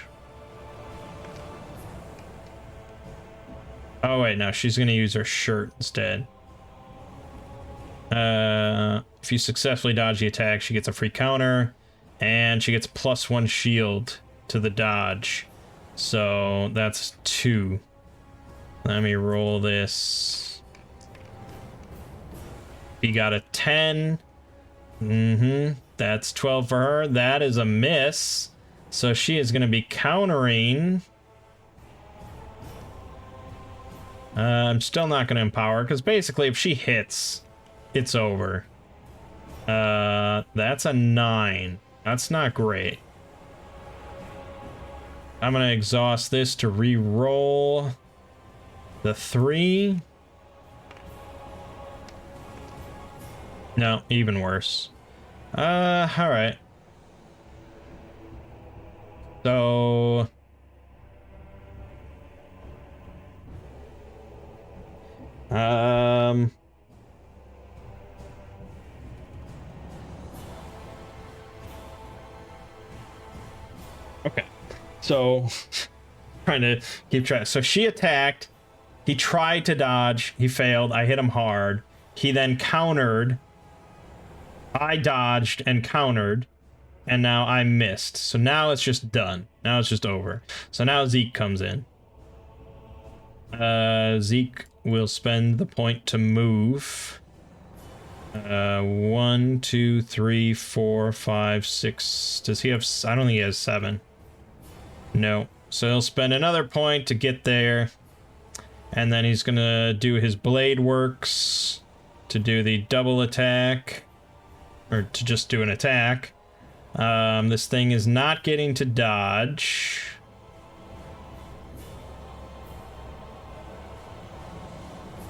Oh wait, no, she's gonna use her shirt instead. If you successfully dodge the attack, she gets a free counter, and she gets +1 shield to the dodge. So that's 2. Let me roll this. He got a 10. That's 12 for her. That is a miss. So she is going to be countering. I'm still not going to empower, because basically if she hits, it's over. That's a 9. That's not great. I'm going to exhaust this to re-roll the 3. No, even worse. Alright. So... Okay. So, trying to keep track. So she attacked. He tried to dodge. He failed. I hit him hard. He then countered. I dodged and countered. And now I missed. So now it's just done. Now it's just over. So now Zeke comes in. Zeke will spend the point to move. 1, 2, 3, 4, 5, 6. Does he have... I don't think he has 7. No. So he'll spend another point to get there. And then he's gonna do his blade works to do the double attack. Or to just do an attack. This thing is not getting to dodge.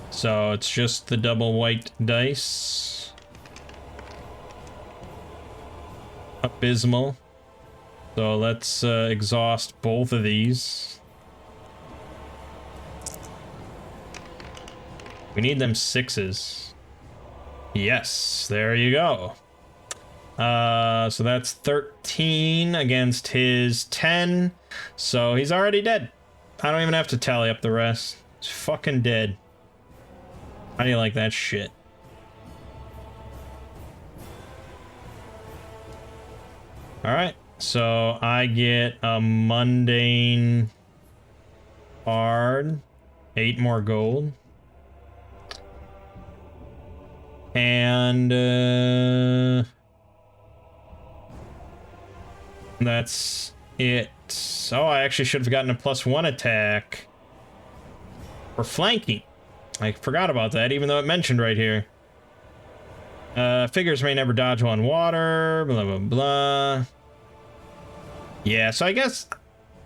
So it's just the double white dice. Abysmal. So let's exhaust both of these. We need them 6s. Yes, there you go. So that's 13 against his 10. So he's already dead. I don't even have to tally up the rest. He's fucking dead. How do you like that shit? Alright, so I get a mundane card. 8 more gold. And, that's it. Oh, I actually should have gotten a +1 attack for flanking. I forgot about that, even though it mentioned right here. Figures may never dodge on water, blah, blah, blah. Yeah, so I guess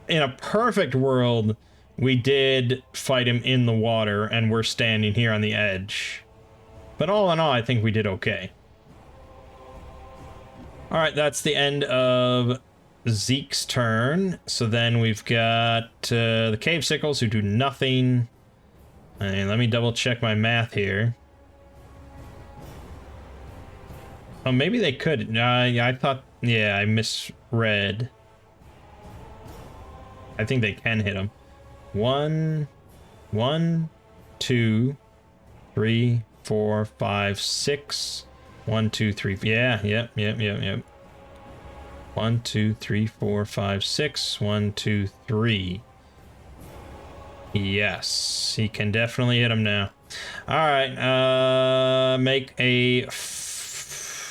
in a perfect world, we did fight him in the water, and we're standing here on the edge. But all in all, I think we did okay. Alright, that's the end of Zeke's turn. So then we've got the Cave Sickles, who do nothing. And let me double check my math here. Oh, maybe they could. Yeah, I thought... Yeah, I misread. I think they can hit him. 1, 2, 3, 4, 5, 6. 1, 2, 3. Yeah, yep. 1, 2, 3, 4, 5, 6. 1, 2, 3. Yes, he can definitely hit him now. All right, make an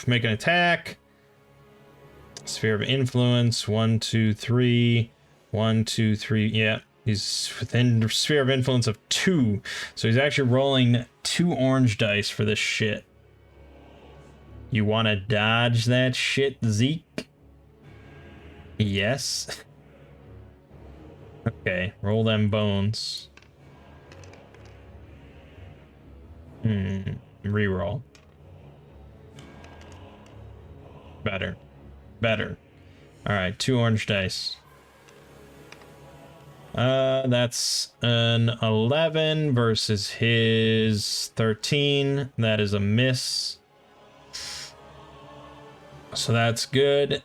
attack. Sphere of influence. 1, 2, 3. 1, 2, 3. Yeah, he's within the sphere of influence of 2. So he's actually rolling 2 orange dice for this shit. You want to dodge that shit, Zeke? Yes. Okay, roll them bones. Reroll. Better. Alright, 2 orange dice. That's an 11 versus his 13. That is a miss. So that's good.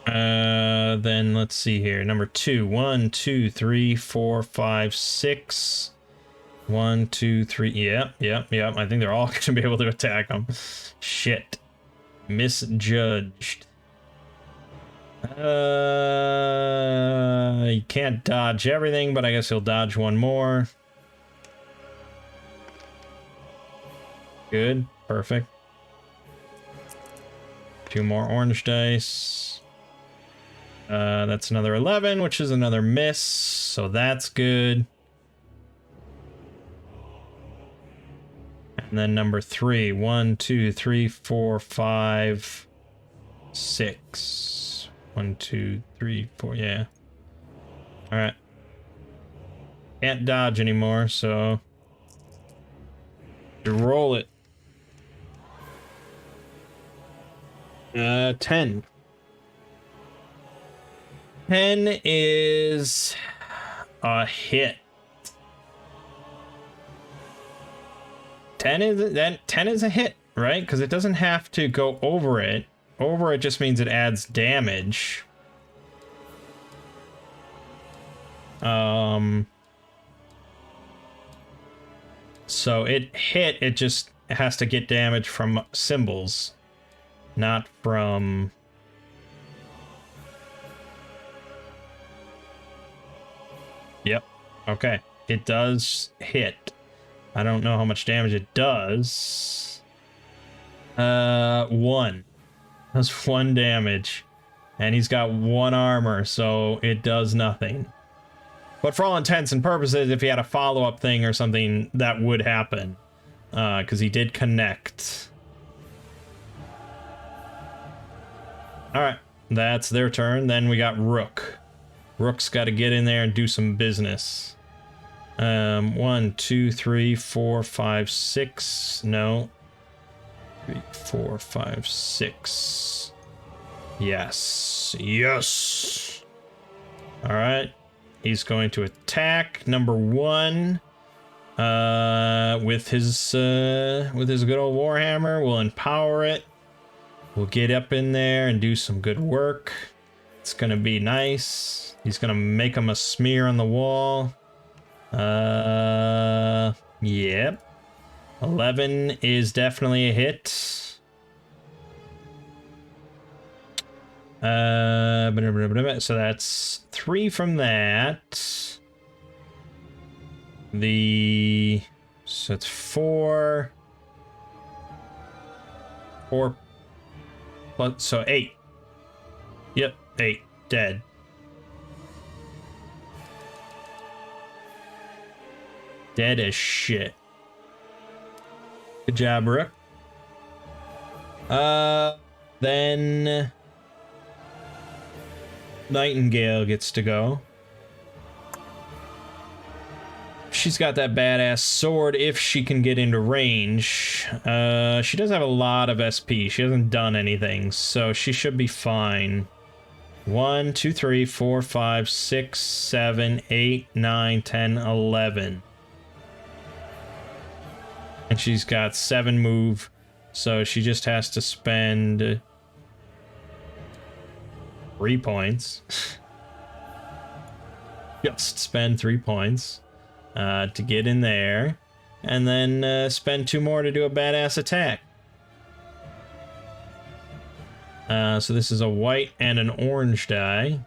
Then let's see here. Number 2. 1, 2, 3, 4, 5, 6. 1, 2, 3. Yep. I think they're all gonna be able to attack him. Shit. Misjudged. He can't dodge everything, but I guess he'll dodge one more. Good. Perfect. Two more orange dice. That's another 11, which is another miss. So that's good. And then number 3. 1, 2, 3, 4, 5, 6. 1, 2, 3, 4. Yeah. All right. Can't dodge anymore, so you roll it. 10. 10 is a hit. 10 is a hit, right? Because it doesn't have to go over it. Over it just means it adds damage. So it hit, it just has to get damage from symbols, not from... Yep. Okay. It does hit. I don't know how much damage it does. 1. Does 1 damage. And he's got 1 armor, so it does nothing. But for all intents and purposes, if he had a follow-up thing or something, that would happen. Because he did connect. Alright. That's their turn. Then we got Rook. Rook's got to get in there and do some business. 1, 2, 3, 4, 5, 6. No. 3, 4, 5, 6. Yes. Yes. All right. He's going to attack number 1. With his good old warhammer. We'll empower it. We'll get up in there and do some good work. It's gonna be nice. He's gonna make him a smear on the wall. Yep. 11 is definitely a hit. So that's 3 from that. So it's 4. 4 plus, so 8. Yep, 8. Dead. Dead as shit. Good job, Rook. Then Nightingale gets to go. She's got that badass sword if she can get into range. She does have a lot of SP. She hasn't done anything, so she should be fine. 1, 2, 3, 4, 5, 6, 7, 8, 9, 10, 11. And she's got 7 move, so she just has to spend 3 points. Just spend 3 points to get in there, and then spend 2 more to do a badass attack. So this is a white and an orange die.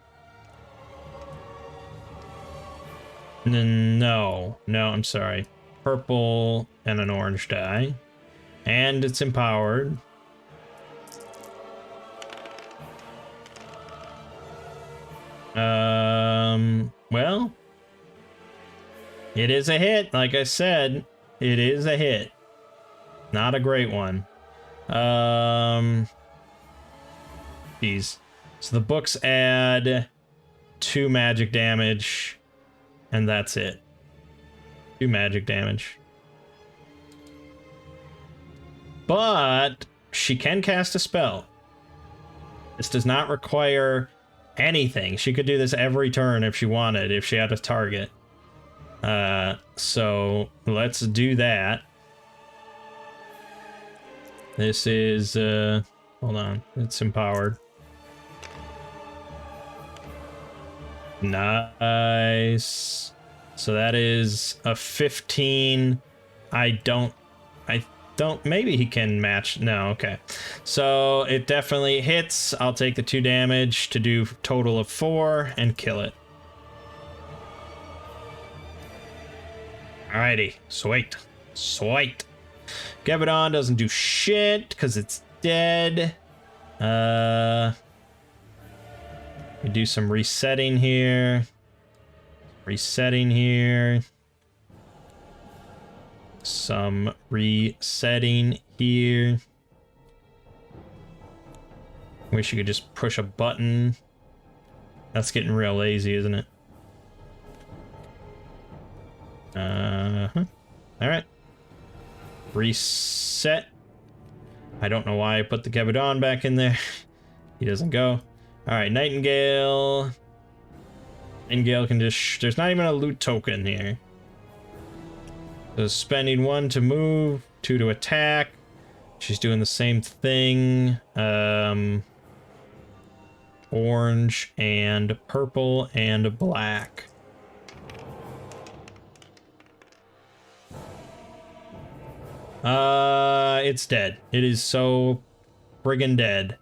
No, I'm sorry. Purple and an orange die. And it's empowered. Well, it is a hit. Like I said, it is a hit. Not a great one. Geez. So the books add 2 magic damage, and that's it. 2 magic damage. But she can cast a spell. This does not require anything. She could do this every turn if she wanted, if she had a target. So let's do that. This is, hold on, it's empowered. Nice. So that is a 15. Maybe he can match. No, okay. So it definitely hits. I'll take the 2 damage to do total of 4 and kill it. Alrighty, sweet. Gebedon doesn't do shit because it's dead. We do some resetting here. Resetting here. Some resetting here. Wish you could just push a button. That's getting real lazy, isn't it? Alright. Reset. I don't know why I put the Gebedon back in there. He doesn't go. Alright, Nightingale. Nightingale can just... There's not even a loot token here. So spending 1 to move, 2 to attack. She's doing the same thing. Orange and purple and black. It's dead. It is so friggin' dead.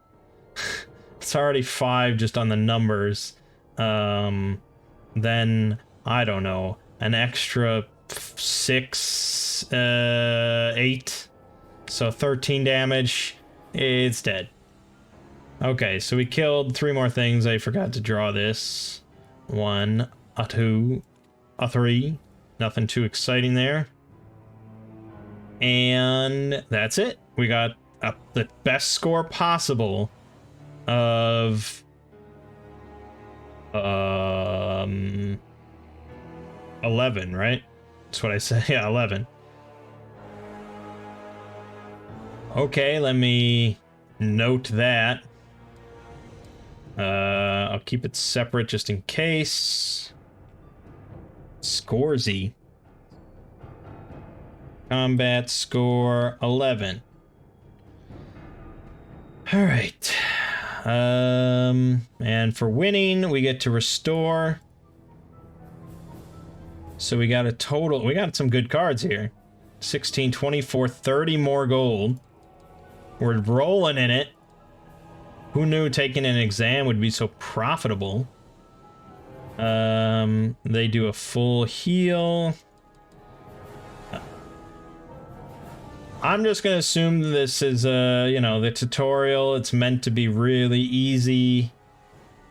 It's already 5 just on the numbers. Then, I don't know, an extra 6, 8. So 13 damage. It's dead. Okay, so we killed 3 more things. I forgot to draw this. 1, a 2, a 3. Nothing too exciting there. And that's it. We got the best score possible of 11, right? That's what I said. Yeah, 11. Okay, let me note that. I'll keep it separate just in case. Scoresy. Combat score 11. All right. And for winning, we get to restore. So we got a total, we got some good cards here. 16, 24, 30 more gold. We're rolling in it. Who knew taking an exam would be so profitable? They do a full heal. I'm just gonna assume this is, you know, the tutorial. It's meant to be really easy.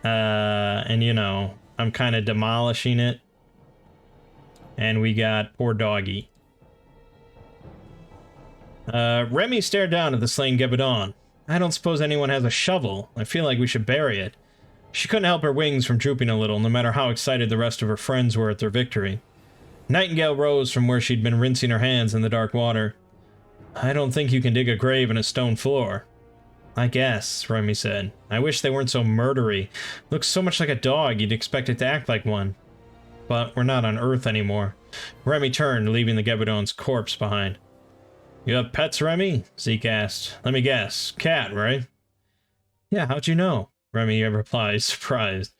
And, you know, I'm kind of demolishing it. And we got poor doggy. Remy stared down at the slain Gebedon. I don't suppose anyone has a shovel. I feel like we should bury it. She couldn't help her wings from drooping a little, no matter how excited the rest of her friends were at their victory. Nightingale rose from where she'd been rinsing her hands in the dark water. I don't think you can dig a grave in a stone floor. I guess, Remy said. I wish they weren't so murdery. Looks so much like a dog, you'd expect it to act like one. But we're not on Earth anymore. Remy turned, leaving the Gebedon's corpse behind. You have pets, Remy? Zeke asked. Let me guess. Cat, right? Yeah, how'd you know? Remy replied, surprised.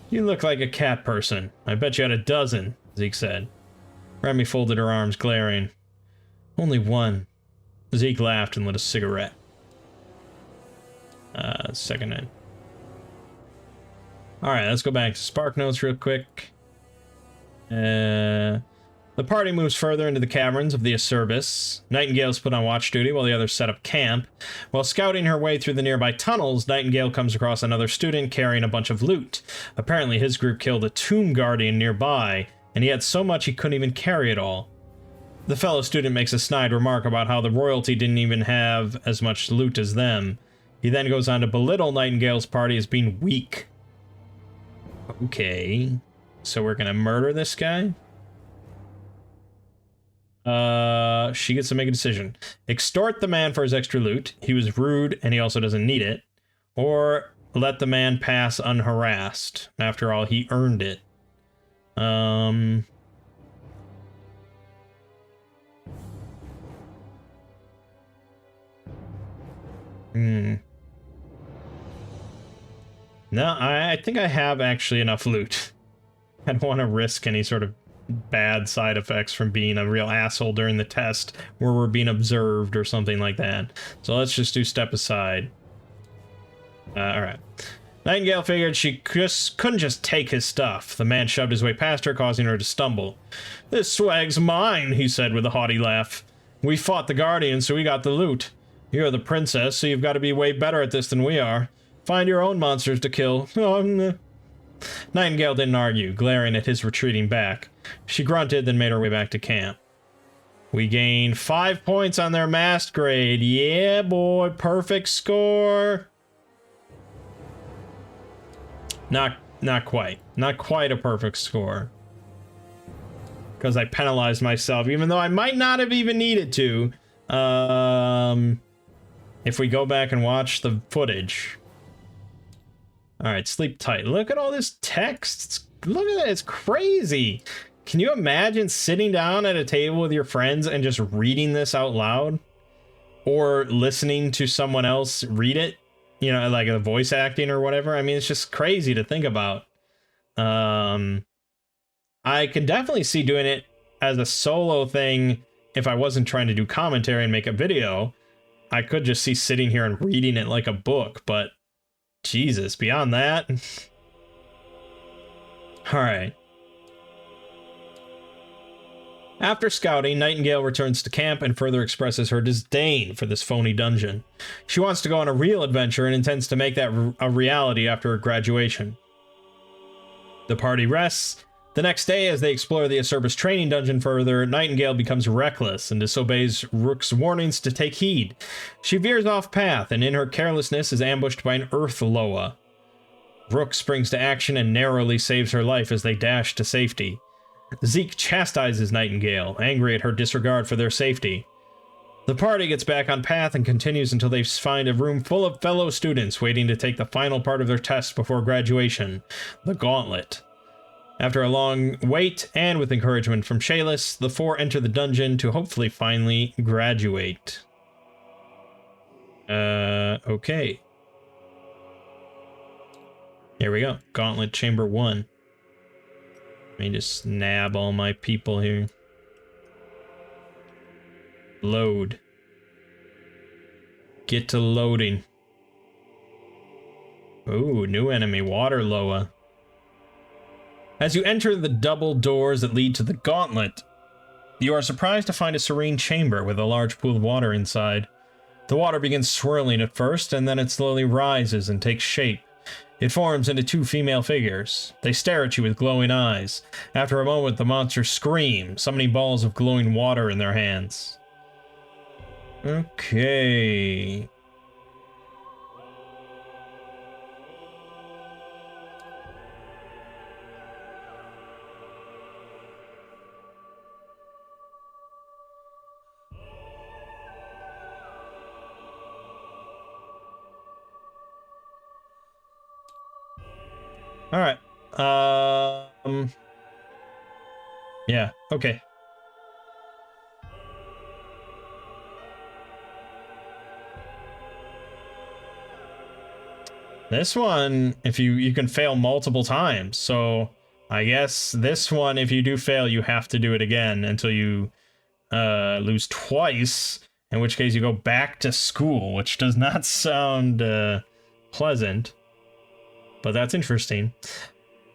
You look like a cat person. I bet you had a dozen, Zeke said. Remy folded her arms, glaring. Only one. Zeke laughed and lit a cigarette. Second in. Alright, let's go back to Spark Notes real quick. The party moves further into the caverns of the Acerbis. Nightingale's put on watch duty while the others set up camp. While scouting her way through the nearby tunnels, Nightingale comes across another student carrying a bunch of loot. Apparently his group killed a tomb guardian nearby, and he had so much he couldn't even carry it all. The fellow student makes a snide remark about how the royalty didn't even have as much loot as them. He then goes on to belittle Nightingale's party as being weak. Okay, so we're gonna murder this guy? She gets to make a decision. Extort the man for his extra loot. He was rude and he also doesn't need it. Or let the man pass unharassed. After all, he earned it. No, I think I have actually enough loot. I don't want to risk any sort of bad side effects from being a real asshole during the test where we're being observed or something like that. So let's just do step aside. Alright. Nightingale figured she couldn't just take his stuff. The man shoved his way past her, causing her to stumble. This swag's mine, he said with a haughty laugh. We fought the Guardian, so we got the loot. You're the princess, so you've got to be way better at this than we are. Find your own monsters to kill. Nightingale didn't argue, glaring at his retreating back. She grunted, then made her way back to camp. We gained 5 points on their master grade. Yeah, boy, perfect score. Not quite. Not quite a perfect score. Because I penalized myself, even though I might not have even needed to. If we go back and watch the footage. Alright, sleep tight. Look at all this text. Look at that, it's crazy. Can you imagine sitting down at a table with your friends and just reading this out loud? Or listening to someone else read it? You know, like the voice acting or whatever. I mean, it's just crazy to think about. I can definitely see doing it as a solo thing if I wasn't trying to do commentary and make a video. I could just see sitting here and reading it like a book, but Jesus, beyond that. Alright. After scouting, Nightingale returns to camp and further expresses her disdain for this phony dungeon. She wants to go on a real adventure and intends to make that a reality after her graduation. The party rests. The next day, as they explore the Acerbis training dungeon further, Nightingale becomes reckless and disobeys Rook's warnings to take heed. She veers off path and in her carelessness is ambushed by an Earth Loa. Rook springs to action and narrowly saves her life as they dash to safety. Zeke chastises Nightingale, angry at her disregard for their safety. The party gets back on path and continues until they find a room full of fellow students waiting to take the final part of their test before graduation, the Gauntlet. After a long wait, and with encouragement from Shayless, the four enter the dungeon to hopefully finally graduate. Okay. Here we go. Gauntlet Chamber 1. Let me just nab all my people here. Load. Get to loading. Ooh, new enemy, Water Loa. As you enter the double doors that lead to the Gauntlet, you are surprised to find a serene chamber with a large pool of water inside. The water begins swirling at first, and then it slowly rises and takes shape. It forms into two female figures. They stare at you with glowing eyes. After a moment, the monsters scream, summoning balls of glowing water in their hands. Okay. All right. Yeah, okay. This one, if you can fail multiple times, so I guess this one, if you do fail, you have to do it again until you lose twice, in which case you go back to school, which does not sound pleasant, but that's interesting.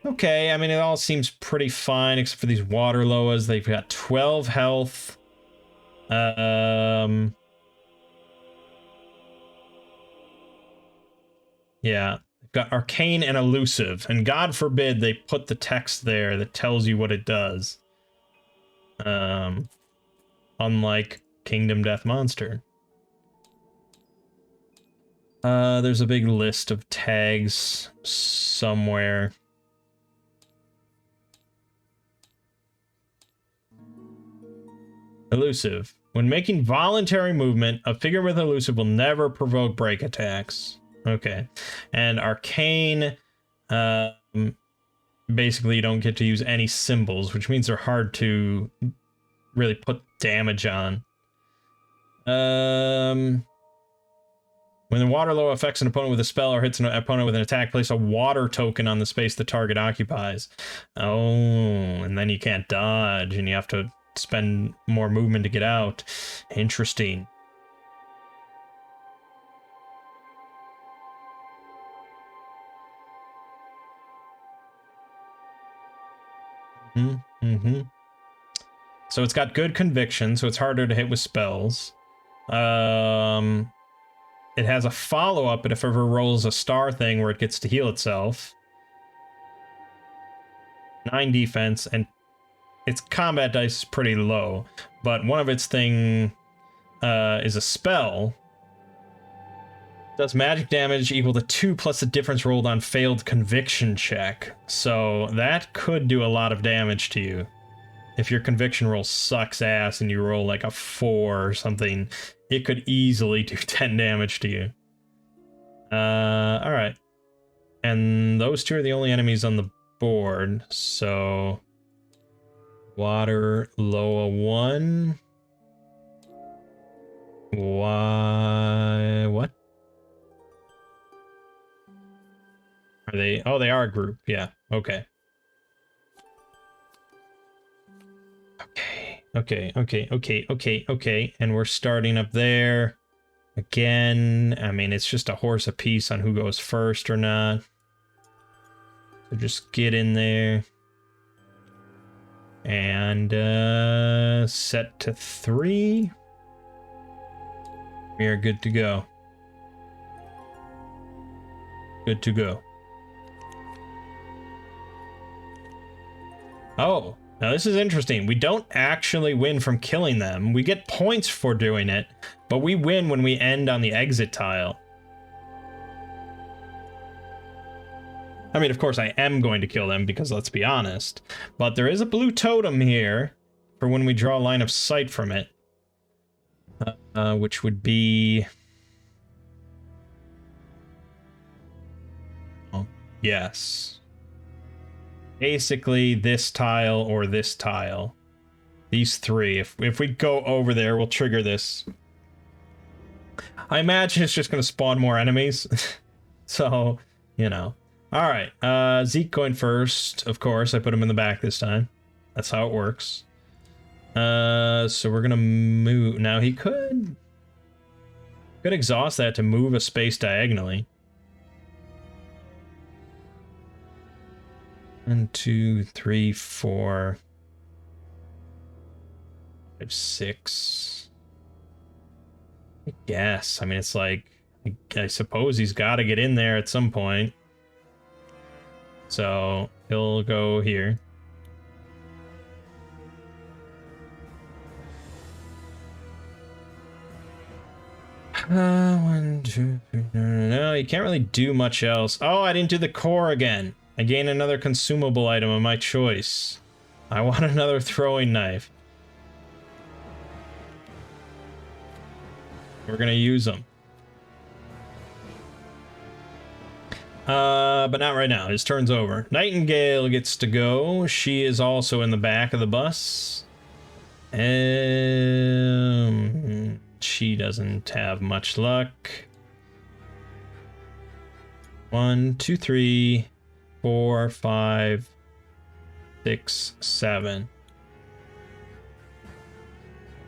Okay, I mean, it all seems pretty fine, except for these water loas. They've got 12 health. Yeah, they've got arcane and elusive, and God forbid they put the text there that tells you what it does. Unlike Kingdom Death Monster. There's a big list of tags somewhere. Elusive. When making voluntary movement, a figure with elusive will never provoke break attacks. Okay. And arcane, basically you don't get to use any symbols, which means they're hard to really put damage on. When the water low affects an opponent with a spell or hits an opponent with an attack, place a water token on the space the target occupies. Oh, and then you can't dodge, and you have to spend more movement to get out. Interesting. So it's got good conviction, so it's harder to hit with spells. It has a follow-up, but if it ever rolls a star thing where it gets to heal itself. 9 defense, and its combat dice is pretty low, but one of its thing is a spell. Does magic damage equal to 2 plus the difference rolled on failed conviction check. So that could do a lot of damage to you. If your conviction roll sucks ass and you roll like a 4 or something, it could easily do 10 damage to you. Alright. And those two are the only enemies on the board, so... Water, Loa 1. Why... What? Are they... Oh, they are a group. Yeah, okay. Okay. And we're starting up there. Again, I mean, it's just a horse apiece on who goes first or not. So just get in there. And set to 3. We are good to go. Good to go. Oh, now this is interesting. We don't actually win from killing them. We get points for doing it, but we win when we end on the exit tile. I mean, of course, I am going to kill them because let's be honest. But there is a blue totem here for when we draw a line of sight from it. Which would be... Oh, yes. Basically, this tile or this tile. These 3. If we go over there, we'll trigger this. I imagine it's just going to spawn more enemies. So, you know. Alright, Zeke going first. Of course, I put him in the back this time. That's how it works. So we're gonna move... Now, he could exhaust that to move a space diagonally. 1, 2, 3, 4, 5, 6. I guess. I mean, it's like... I suppose he's got to get in there at some point. So, he'll go here. One, two, three. No, you can't really do much else. Oh, I didn't do the core again. I gain another consumable item of my choice. I want another throwing knife. We're gonna use them. But not right now. His turn's over. Nightingale gets to go. She is also in the back of the bus. She doesn't have much luck. 1, 2, 3, 4, 5, 6, 7.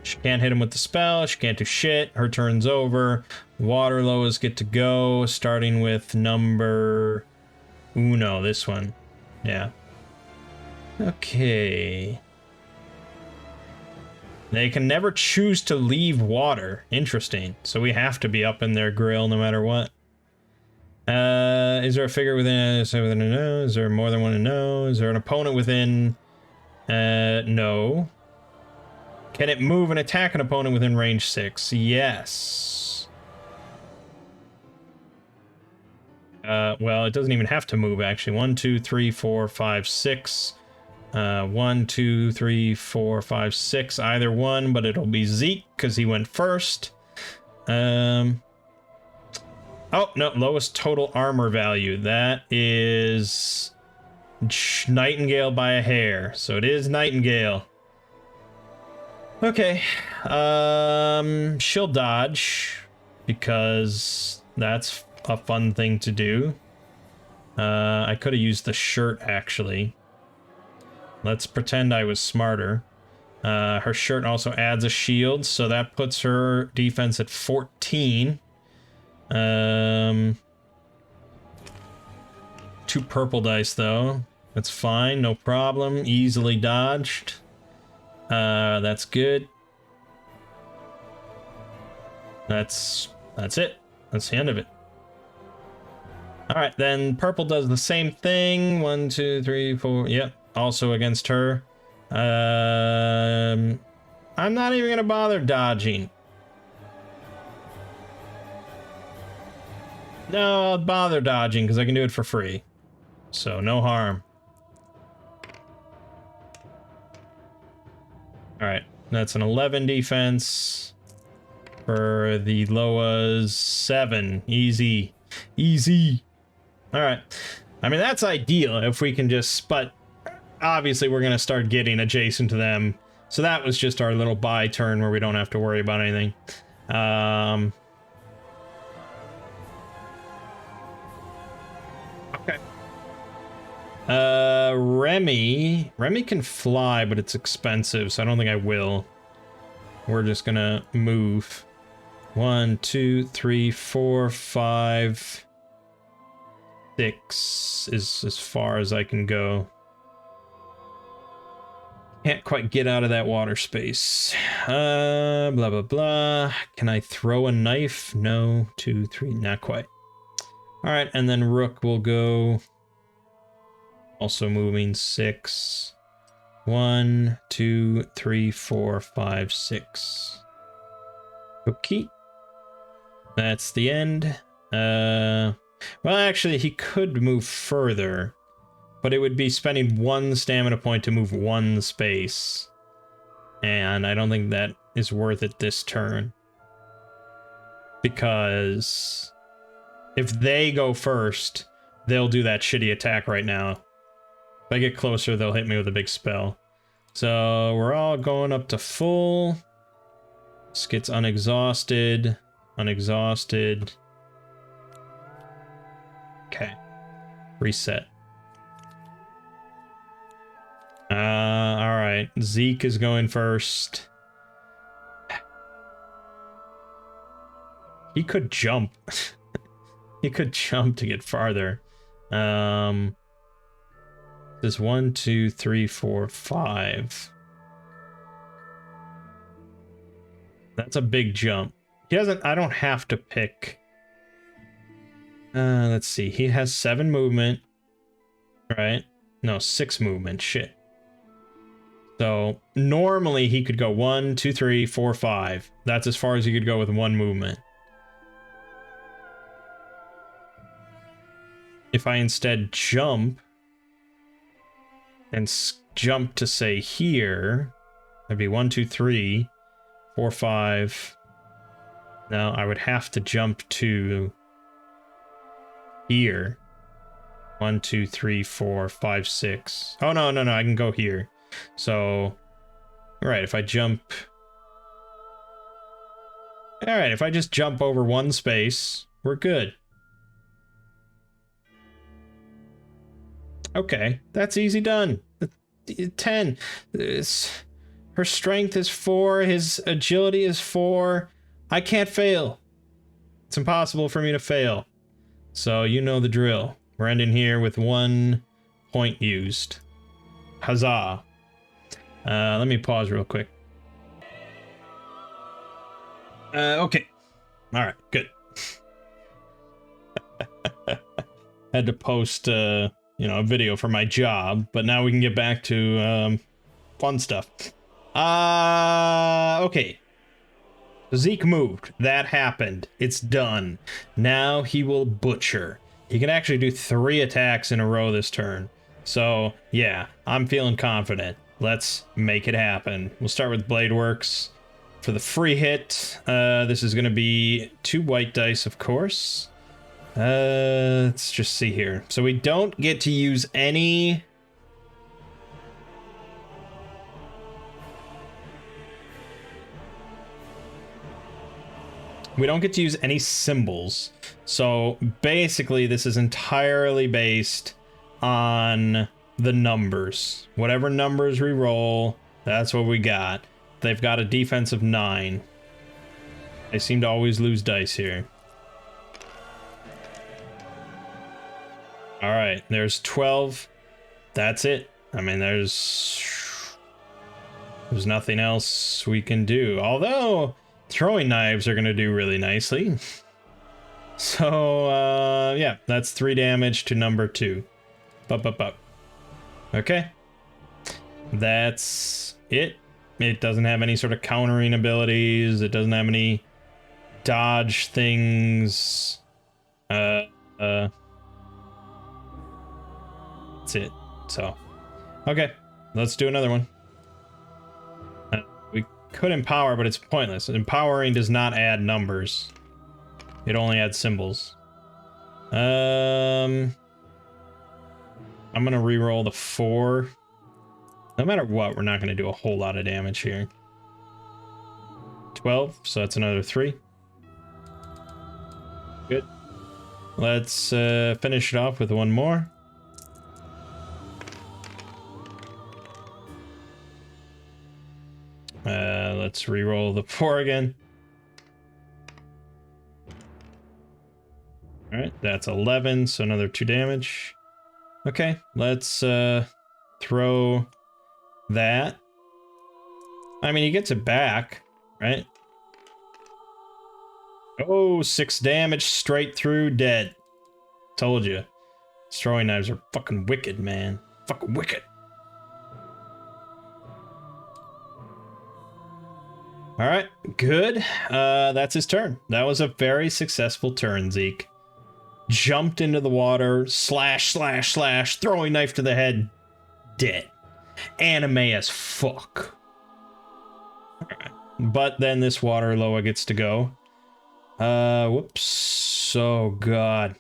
She can't hit him with the spell. She can't do shit. Her turn's over. Waterloas get to go, starting with number uno, this one. Yeah. Okay. They can never choose to leave water. Interesting. So we have to be up in their grill no matter what. Is there a figure within a no? Is there more than one to know? Is there an opponent within... no. Can it move and attack an opponent within range 6? Yes. Well, it doesn't even have to move, actually. 1, 2, 3, 4, 5, 6. 1, 2, 3, 4, 5, 6. Either one, but it'll be Zeke, because he went first. Oh, no, lowest total armor value. That is... Nightingale by a hair. So it is Nightingale. Okay, she'll dodge, because that's a fun thing to do. I could have used the shirt, actually. Let's pretend I was smarter. Her shirt also adds a shield, so that puts her defense at 14. 2 purple dice, though. That's fine, no problem. Easily dodged. That's good. That's it. That's the end of it. All right, then purple does the same thing. 1, 2, 3, 4. Yep, also against her. I'm not even gonna bother dodging. No, I'll bother dodging because I can do it for free. So no harm. All right, that's an 11 defense. For the Loa's 7. Easy. Easy. Alright. I mean, that's ideal if we can just... But obviously we're going to start getting adjacent to them. So that was just our little buy turn where we don't have to worry about anything. Okay. Remy can fly, but it's expensive, so I don't think I will. We're just going to move. 1, 2, 3, 4, 5, 6 is as far as I can go. Can't quite get out of that water space. Blah, blah, blah. Can I throw a knife? No. 2, 3, not quite. All right, and then Rook will go. Also moving 6. 1, 2, 3, 4, 5, 6. Okay. That's the end. Well, actually, he could move further, but it would be spending 1 stamina point to move 1 space. And I don't think that is worth it this turn. Because if they go first, they'll do that shitty attack right now. If I get closer, they'll hit me with a big spell. So we're all going up to full. This gets unexhausted. Unexhausted. Okay. Reset. Alright. Zeke is going first. He could jump. He could jump to get farther. There's 1, 2, 3, 4, 5. That's a big jump. He doesn't, I don't have to pick. Let's see. He has 7 movement. Right? No, 6 movement. Shit. So normally he could go 1, 2, 3, 4, 5. That's as far as he could go with 1 movement. If I instead jump and jump to say here, that'd be 1, 2, 3, 4, 5. No, I would have to jump to here. 1, 2, 3, 4, 5, 6. Oh, no, I can go here. So, alright, if I jump... Alright, if I just jump over 1 space, we're good. Okay, that's easy done. 10. Her strength is 4, his agility is 4. I can't fail. It's impossible for me to fail. So you know the drill. We're ending here with 1 point used. Huzzah. Let me pause real quick. Okay. Alright, good. Had to post, you know, a video for my job, but now we can get back to, fun stuff. Okay. Zeke moved. That happened. It's done. Now he will butcher. He can actually do 3 attacks in a row this turn. So, yeah, I'm feeling confident. Let's make it happen. We'll start with Blade Works. For the free hit, this is going to be 2 white dice, of course. Let's just see here. So we don't get to use any... We don't get to use any symbols. So basically this is entirely based on the numbers. Whatever numbers we roll, that's what we got. They've got a defense of 9. They seem to always lose dice here. Alright, there's 12. That's it. I mean, there's... There's nothing else we can do. Although, throwing knives are going to do really nicely. So, yeah, that's 3 damage to number 2. Up. Okay. That's it. It doesn't have any sort of countering abilities. It doesn't have any dodge things. That's it. So, okay. Let's do another one. We could empower, but it's pointless. Empowering does not add numbers. It only adds symbols. I'm gonna reroll the 4. No matter what, we're not gonna do a whole lot of damage here. 12, so that's another 3. Good. Let's finish it off with one more. Let's reroll the 4 again. Alright, that's 11, so another 2 damage. Okay, let's throw that. I mean, he gets it back, right? Oh, 6 damage straight through, dead. Told you. Throwing knives are fucking wicked, man. Fucking wicked. Alright, good. That's his turn. That was a very successful turn, Zeke. Jumped into the water, slash, throwing knife to the head, dead. Anime as fuck. Alright. But then this water Loa gets to go. Whoops. Oh, God.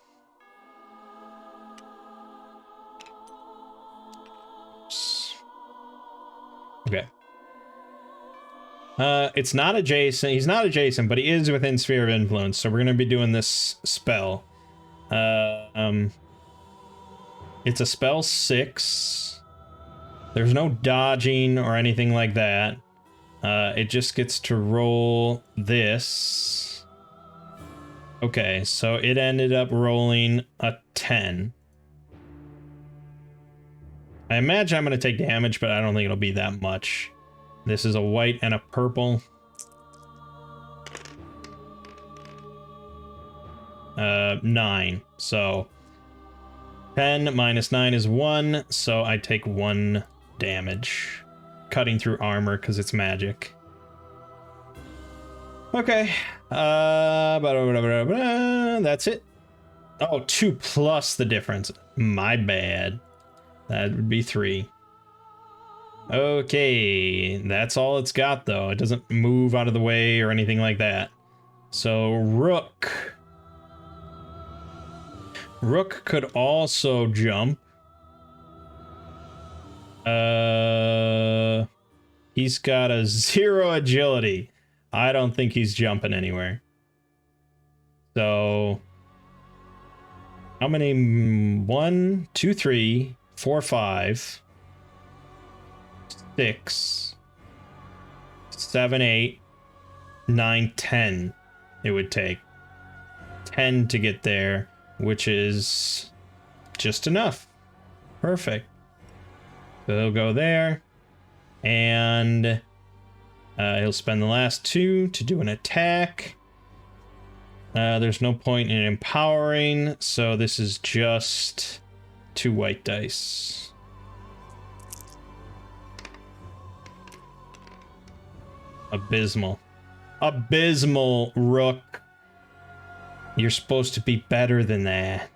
Okay. It's not adjacent. He's not adjacent, but he is within sphere of influence. So we're gonna be doing this spell. It's a spell 6. There's no dodging or anything like that. It just gets to roll this. Okay, so it ended up rolling a 10. I imagine I'm gonna take damage, but I don't think it'll be that much. This is a white and a purple. 9. So 10 minus 9 is 1, so I take 1 damage. Cutting through armor because it's magic. Okay. That's it. Oh, 2 plus the difference. My bad. That would be 3. Okay, that's all it's got though. It doesn't move out of the way or anything like that. So Rook. Rook could also jump. He's got a 0 agility. I don't think he's jumping anywhere. So how many? 1, 2, 3, 4, 5, 6, 7, 8, 9, 10 it would take. 10 to get there, which is just enough. Perfect. So he'll go there, and he'll spend the last 2 to do an attack. There's no point in empowering, so this is just 2 white dice. Abysmal. Abysmal, Rook. You're supposed to be better than that.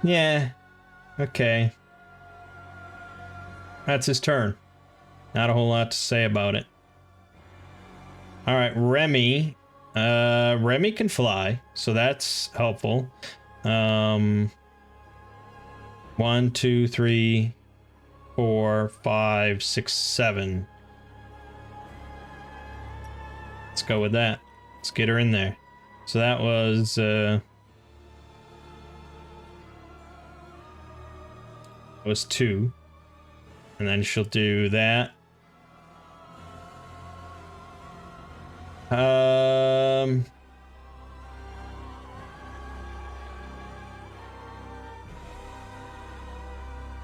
Yeah. Okay. That's his turn. Not a whole lot to say about it. Alright, Remy. Remy can fly, so that's helpful. 1, 2, 3, 4, 5, 6, 7. Let's go with that. Let's get her in there. So that was was 2, and then she'll do that.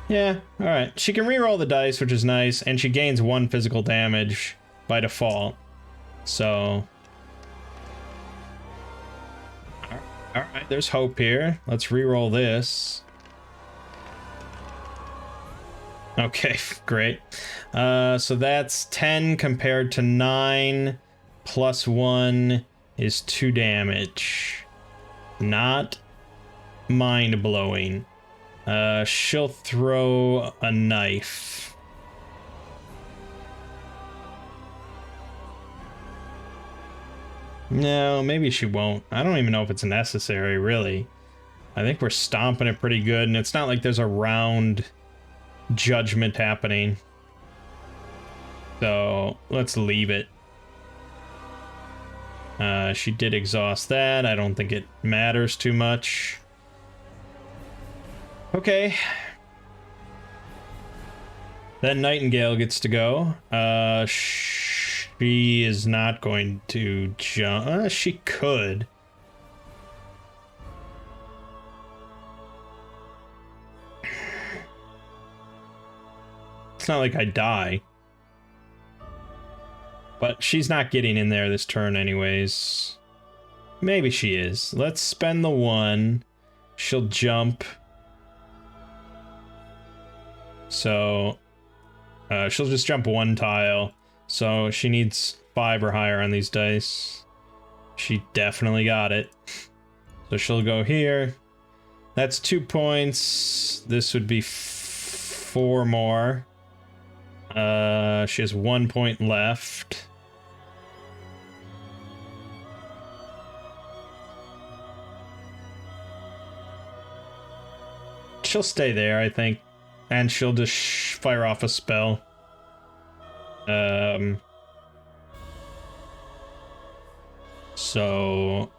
Yeah, alright. She can reroll the dice, which is nice, and she gains 1 physical damage by default. So... Alright, there's hope here. Let's reroll this. Okay, great. So that's 10 compared to 9, plus 1 is 2 damage. Not mind-blowing. She'll throw a knife. No, maybe she won't. I don't even know if it's necessary, really. I think we're stomping it pretty good, and it's not like there's a round judgment happening. So, let's leave it. She did exhaust that. I don't think it matters too much. Okay. Then Nightingale gets to go. She is not going to jump. She could. It's not like I die. But she's not getting in there this turn anyways. Maybe she is. Let's spend the 1. She'll jump. So, she'll just jump 1 tile. So she needs 5 or higher on these dice. She definitely got it. So she'll go here. That's 2 points. This would be 4 more. She has 1 point left. She'll stay there, I think. And she'll just fire off a spell. So...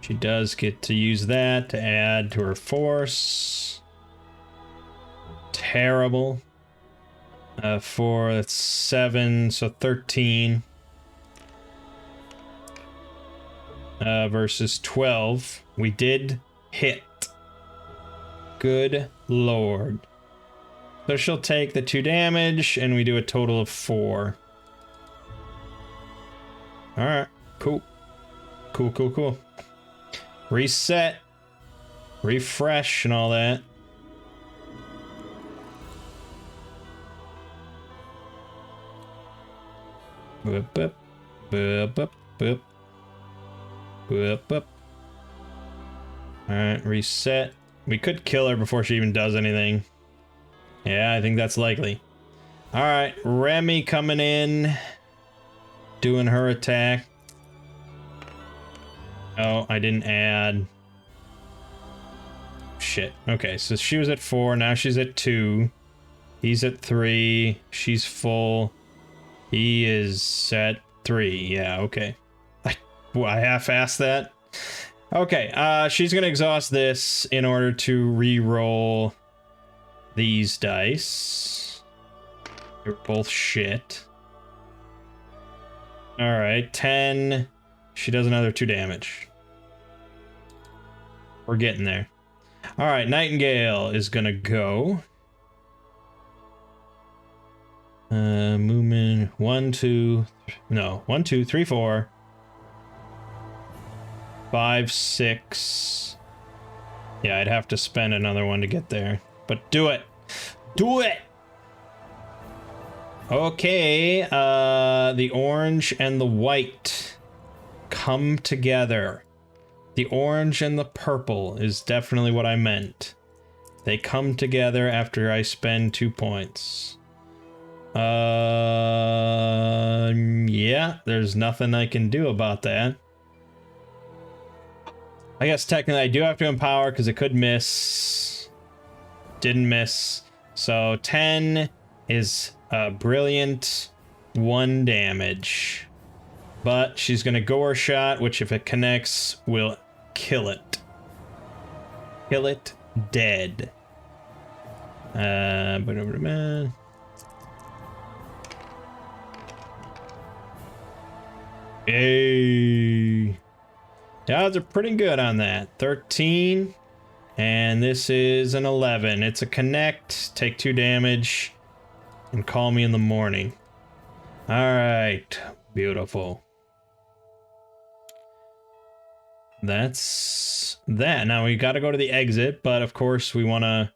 She does get to use that to add to her force. Terrible. 4, that's 7, so 13. Versus 12. We did hit. Good lord. So she'll take the 2 damage, and we do a total of 4. Alright, cool. Cool. Reset. Refresh and all that. Boop. Alright, reset. We could kill her before she even does anything. Yeah, I think that's likely. Alright, Remy coming in. Doing her attack. Oh, I didn't add. Shit. Okay, so she was at 4, now she's at 2. He's at 3. She's full. He is at 3. Yeah, okay. I half-assed that. Okay, she's gonna exhaust this in order to re-roll these dice. They're both shit. Alright, 10. She does another 2 damage. We're getting there. Alright, Nightingale is gonna go. Movement 1, 2, 3, 4. 5, 6. Yeah, I'd have to spend another one to get there. But do it! Do it! Okay, the orange and the white come together. The orange and the purple is definitely what I meant. They come together after I spend 2 points. Yeah, there's nothing I can do about that. I guess technically I do have to empower because it could miss. Didn't miss. So 10 is a brilliant 1 damage. But she's gonna gore shot, which if it connects, will kill it. Kill it dead. Hey. The odds are pretty good on that. 13 And this is an 11. It's a connect. Take 2 damage. And call me in the morning. Alright. Beautiful. That's that. Now we gotta go to the exit, but of course we want to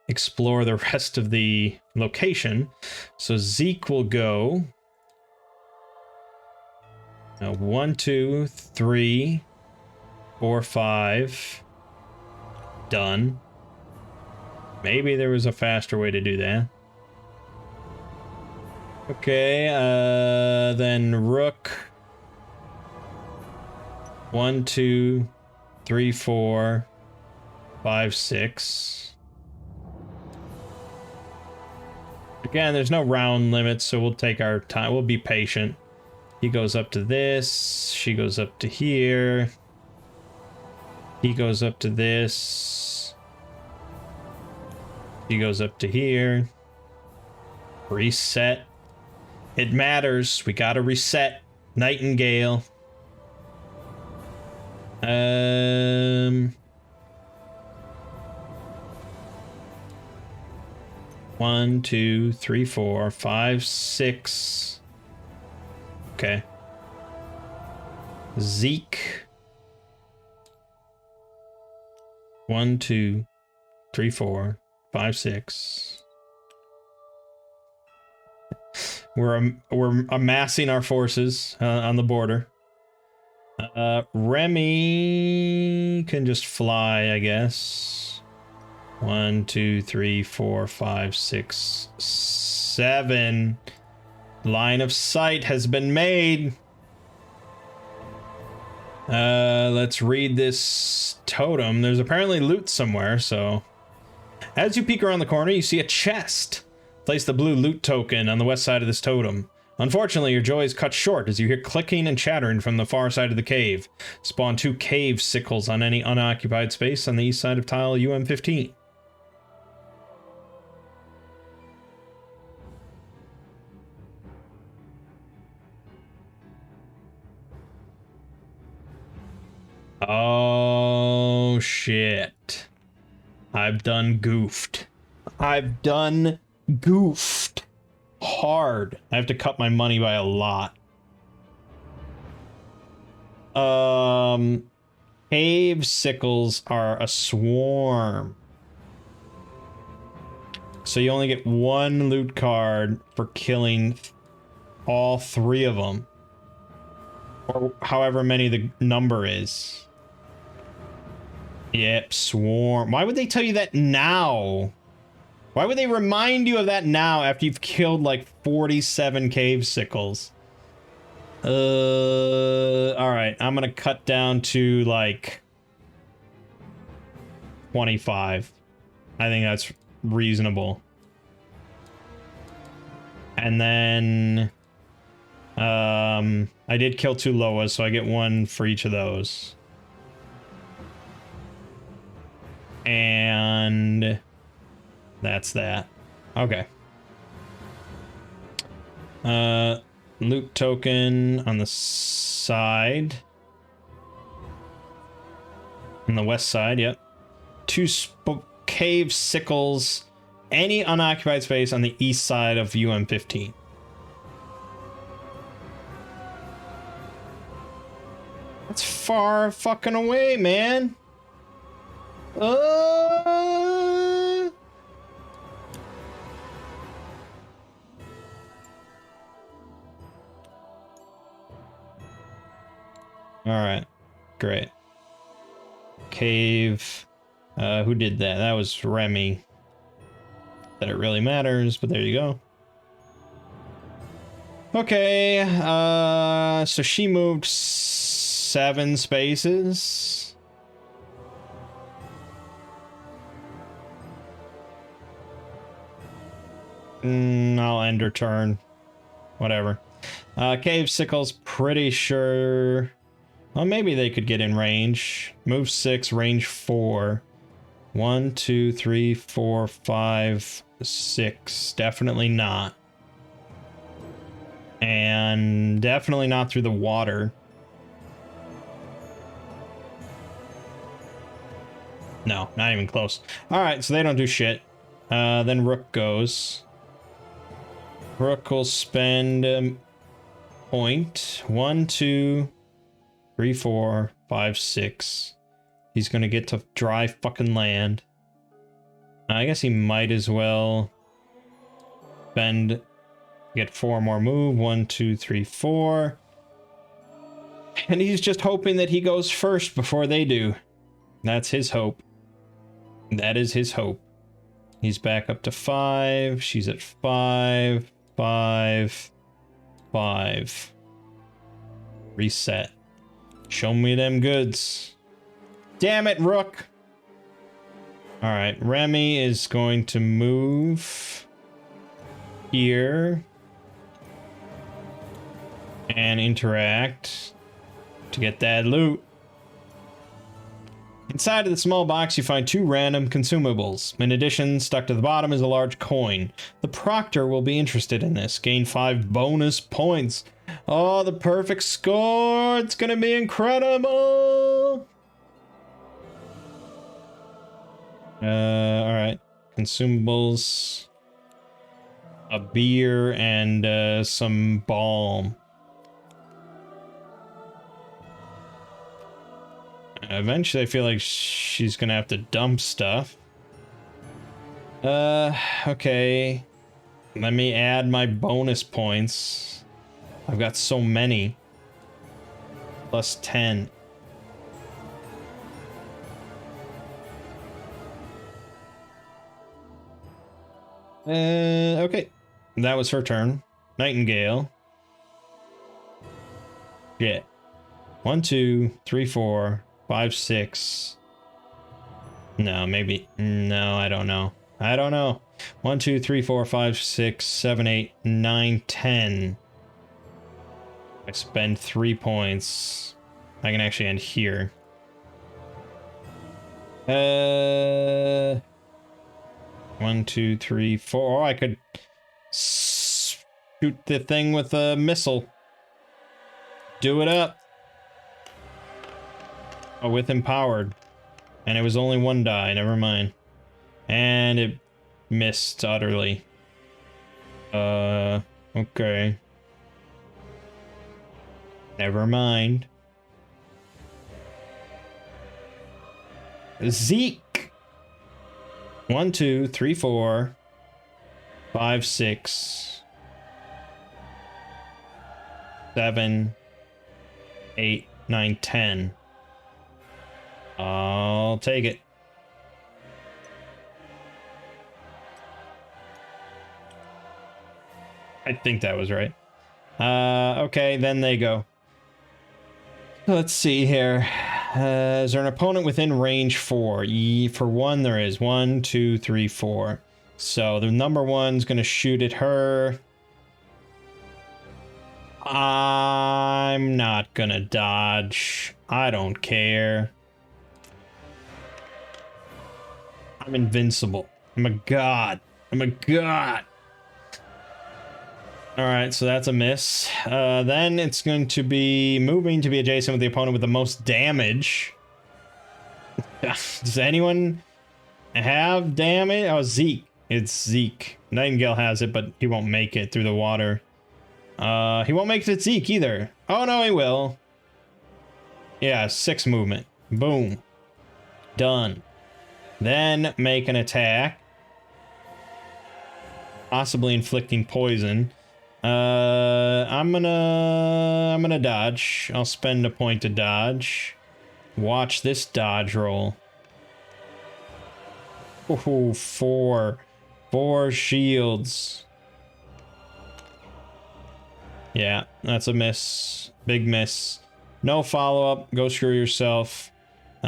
explore the rest of the location. So Zeke will go 1, 2, 3, 4, 5. Done. Maybe there was a faster way to do that. Okay, then Rook. 1, 2, 3, 4, 5, 6. Again, there's no round limit, so we'll take our time. We'll be patient. He goes up to this. She goes up to here. He goes up to this. He goes up to here. Reset. It matters. We gotta reset. Nightingale. 1, 2, 3, 4, 5, 6. Okay. Zeke. 1, 2, 3, 4, 5, 6. We're amassing our forces on the border. Remy can just fly, I guess. 1, 2, 3, 4, 5, 6, 7. Line of sight has been made. Let's read this totem. There's apparently loot somewhere, so. As you peek around the corner, you see a chest. Place the blue loot token on the west side of this totem. Unfortunately, your joy is cut short as you hear clicking and chattering from the far side of the cave. Spawn 2 cave sickles on any unoccupied space on the east side of tile UM15. Oh, shit. I've done goofed. I've done goofed. Hard. I have to cut my money by a lot. Cave sickles are a swarm. So you only get 1 loot card for killing all 3 of them. Or however many the number is. Yep, swarm. Why would they tell you that now? Why would they remind you of that now after you've killed like 47 cave sickles? Alright, I'm gonna cut down to like 25. I think that's reasonable. And then I did kill 2 Loas, so I get 1 for each of those. And that's that. Okay. Loot token on the side. On the west side, yep. 2 cave sickles. Any unoccupied space on the east side of UM15. That's far fucking away, man. All right, great. Cave. Who did that? That was Remy. That it really matters, but there you go. Okay, so she moved 7 spaces. I'll end her turn. Whatever. Cave sickles, pretty sure. Well, maybe they could get in range. Move 6, range 4. 1, 2, 3, 4, 5, 6. Definitely not. And definitely not through the water. No, not even close. All right, so they don't do shit. Then Rook goes. Rook will spend point. 1, 2, 3, 4, 5, 6. He's gonna get to dry fucking land. I guess he might as well spend, get 4 more move. 1, 2, 3, 4. And he's just hoping that he goes first before they do. That's his hope. That is his hope. He's back up to 5. She's at 5. 5. 5. Reset. Show me them goods. Damn it, Rook. Alright, Remy is going to move here and interact to get that loot. Inside of the small box, you find 2 random consumables. In addition, stuck to the bottom is a large coin. The proctor will be interested in this. Gain 5 bonus points. Oh, the perfect score! It's gonna be incredible! Alright. Consumables. A beer and some balm. Eventually, I feel like she's gonna have to dump stuff. Okay. Let me add my bonus points. I've got so many. Plus 10. Okay. That was her turn. Nightingale. Yeah. 1, 2, 3, 4, 5, 6. No, maybe. No, I don't know. I don't know. 1, 2, 3, 4, 5, 6, 7, 8, 9, 10. I spend 3 points. I can actually end here. 1, 2, 3, 4. Oh, I could shoot the thing with a missile. Do it up. Oh, with empowered. And it was only 1 die, never mind. And it missed utterly. Okay. Never mind. Zeke! 1, 2, 3, 4, 5, 6, 7, 8, 9, 10. I'll take it. I think that was right. Okay, then they go. Let's see here. Is there an opponent within range 4? For 1, there is. 1, 2, 3, 4. So the number 1's gonna shoot at her. I'm not gonna dodge. I don't care. I'm invincible. I'm a god. I'm a god. Alright, so that's a miss. Then it's going to be moving to be adjacent with the opponent with the most damage. Does anyone have damage? Oh, Zeke. It's Zeke. Nightingale has it, but he won't make it through the water. He won't make it at Zeke either. Oh, no, he will. Yeah, 6 movement. Boom. Done. Then make an attack. Possibly inflicting poison. I'm gonna dodge. I'll spend a point to dodge. Watch this dodge roll. Oh, 4. 4 shields. Yeah, that's a miss. Big miss. No follow-up. Go screw yourself. He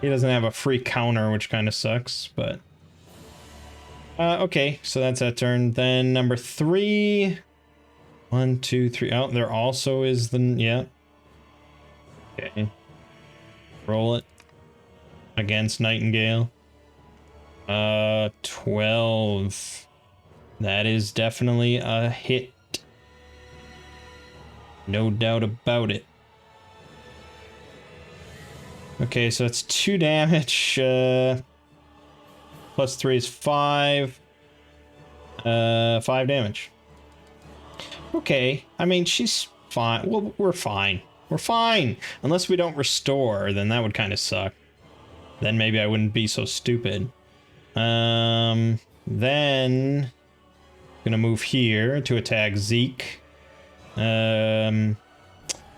doesn't have a free counter, which kind of sucks, but... okay, so that's that turn. Then number 3. 1, 2, 3. Oh, there also is the... Yeah. Okay. Roll it. Against Nightingale. 12. That is definitely a hit. No doubt about it. Okay, so it's 2 damage. Plus 3 is 5. 5 damage. Okay, I mean, she's fine. Well, we're fine. We're fine. Unless we don't restore, then that would kind of suck. Then maybe I wouldn't be so stupid. Then gonna move here to attack Zeke.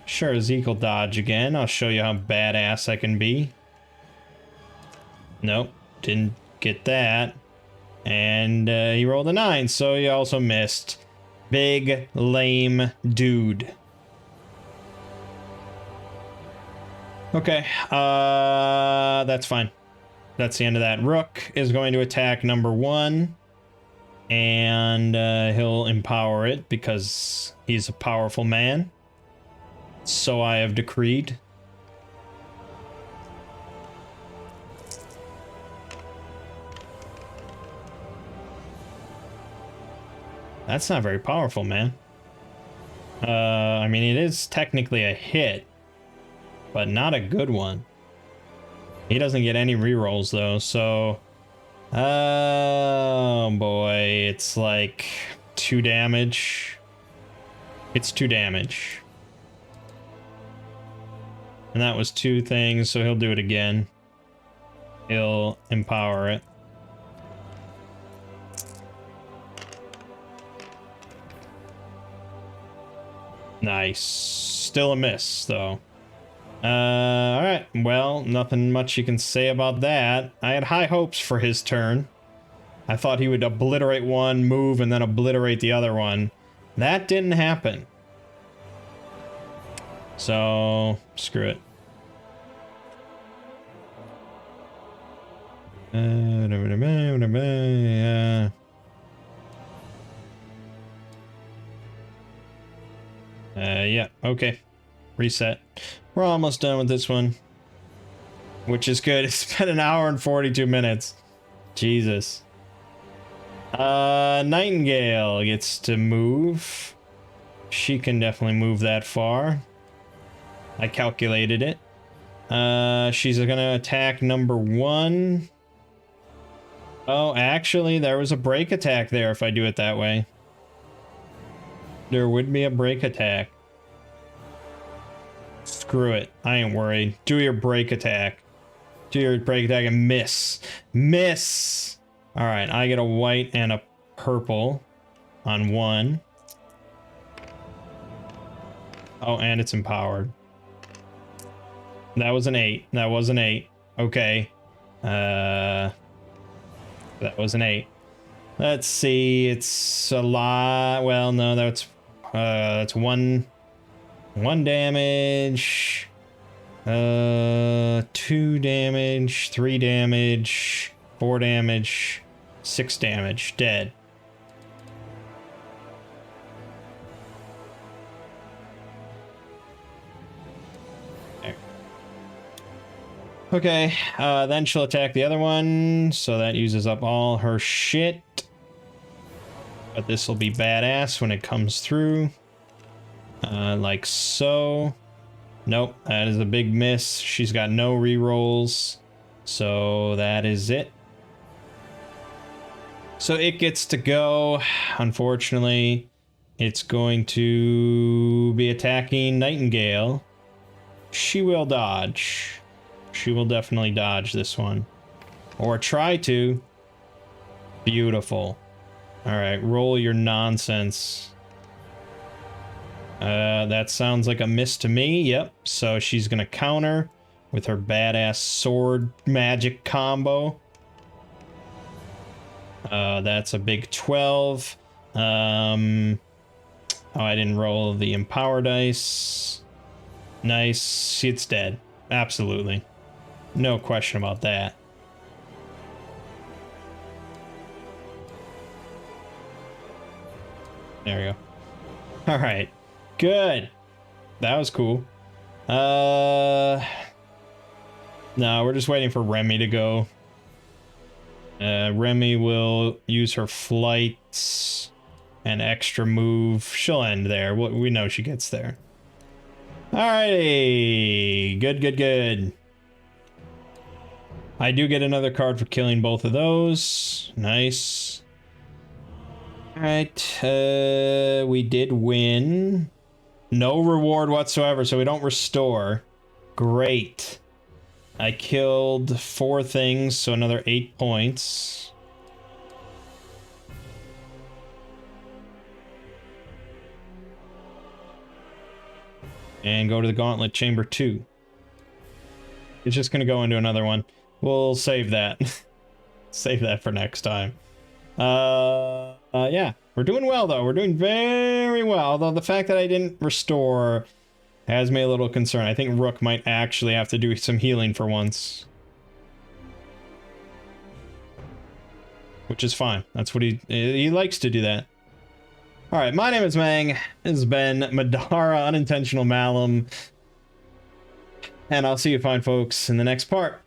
Sure, Zeke will dodge again. I'll show you how badass I can be. Nope, didn't get that. And he rolled a 9, so he also missed. Big, lame dude. Okay, that's fine. That's the end of that. Rook is going to attack number 1. And he'll empower it because he's a powerful man. So I have decreed. That's not very powerful, man. I mean, it is technically a hit, but not a good one. He doesn't get any rerolls, though, so... Oh, boy. It's like 2 damage. It's 2 damage. And that was 2 things, so he'll do it again. He'll empower it. Nice. Still a miss, though. Alright. Well, nothing much you can say about that. I had high hopes for his turn. I thought he would obliterate one, move, and then obliterate the other one. That didn't happen. So, screw it. Yeah, okay. Reset. We're almost done with this one. Which is good. It's been an hour and 42 minutes. Jesus. Nightingale gets to move. She can definitely move that far. I calculated it. She's gonna attack number 1. Oh, actually, there was a break attack there if I do it that way. There would be a break attack. Screw it. I ain't worried. Do your break attack. Do your break attack and miss. Miss! Alright, I get a white and a purple on 1. Oh, and it's empowered. That was an 8. That was an 8. Okay. That was an 8. Let's see. It's a lot. Well, no, that's 1 damage. 2 damage, 3 damage, 4 damage, 6 damage. Dead. Okay, then she'll attack the other one, so that uses up all her shit. But this will be badass when it comes through. Like so. Nope, that is a big miss. She's got no rerolls, so that is it. So it gets to go. Unfortunately, it's going to be attacking Nightingale. She will dodge. She will definitely dodge this one. Or try to. Beautiful. Alright, roll your nonsense. That sounds like a miss to me. Yep. So she's gonna counter with her badass sword magic combo. That's a big 12. Oh, I didn't roll the empower dice. Nice. It's dead. Absolutely. No question about that. There we go. All right. Good. That was cool. No, we're just waiting for Remy to go. Remy will use her flights and extra move. She'll end there. We know she gets there. Alrighty. Good, good, good. I do get another card for killing both of those. Nice. Alright, we did win. No reward whatsoever, so we don't restore. Great. I killed 4 things, so another 8 points. And go to the Gauntlet Chamber 2. It's just going to go into another one. We'll save that. Save that for next time. Yeah. We're doing well, though. We're doing very well. Although the fact that I didn't restore has me a little concerned. I think Rook might actually have to do some healing for once. Which is fine. That's what he likes to do that. Alright, my name is Mangg. This has been Middara Unintentional Malum. And I'll see you fine folks in the next part.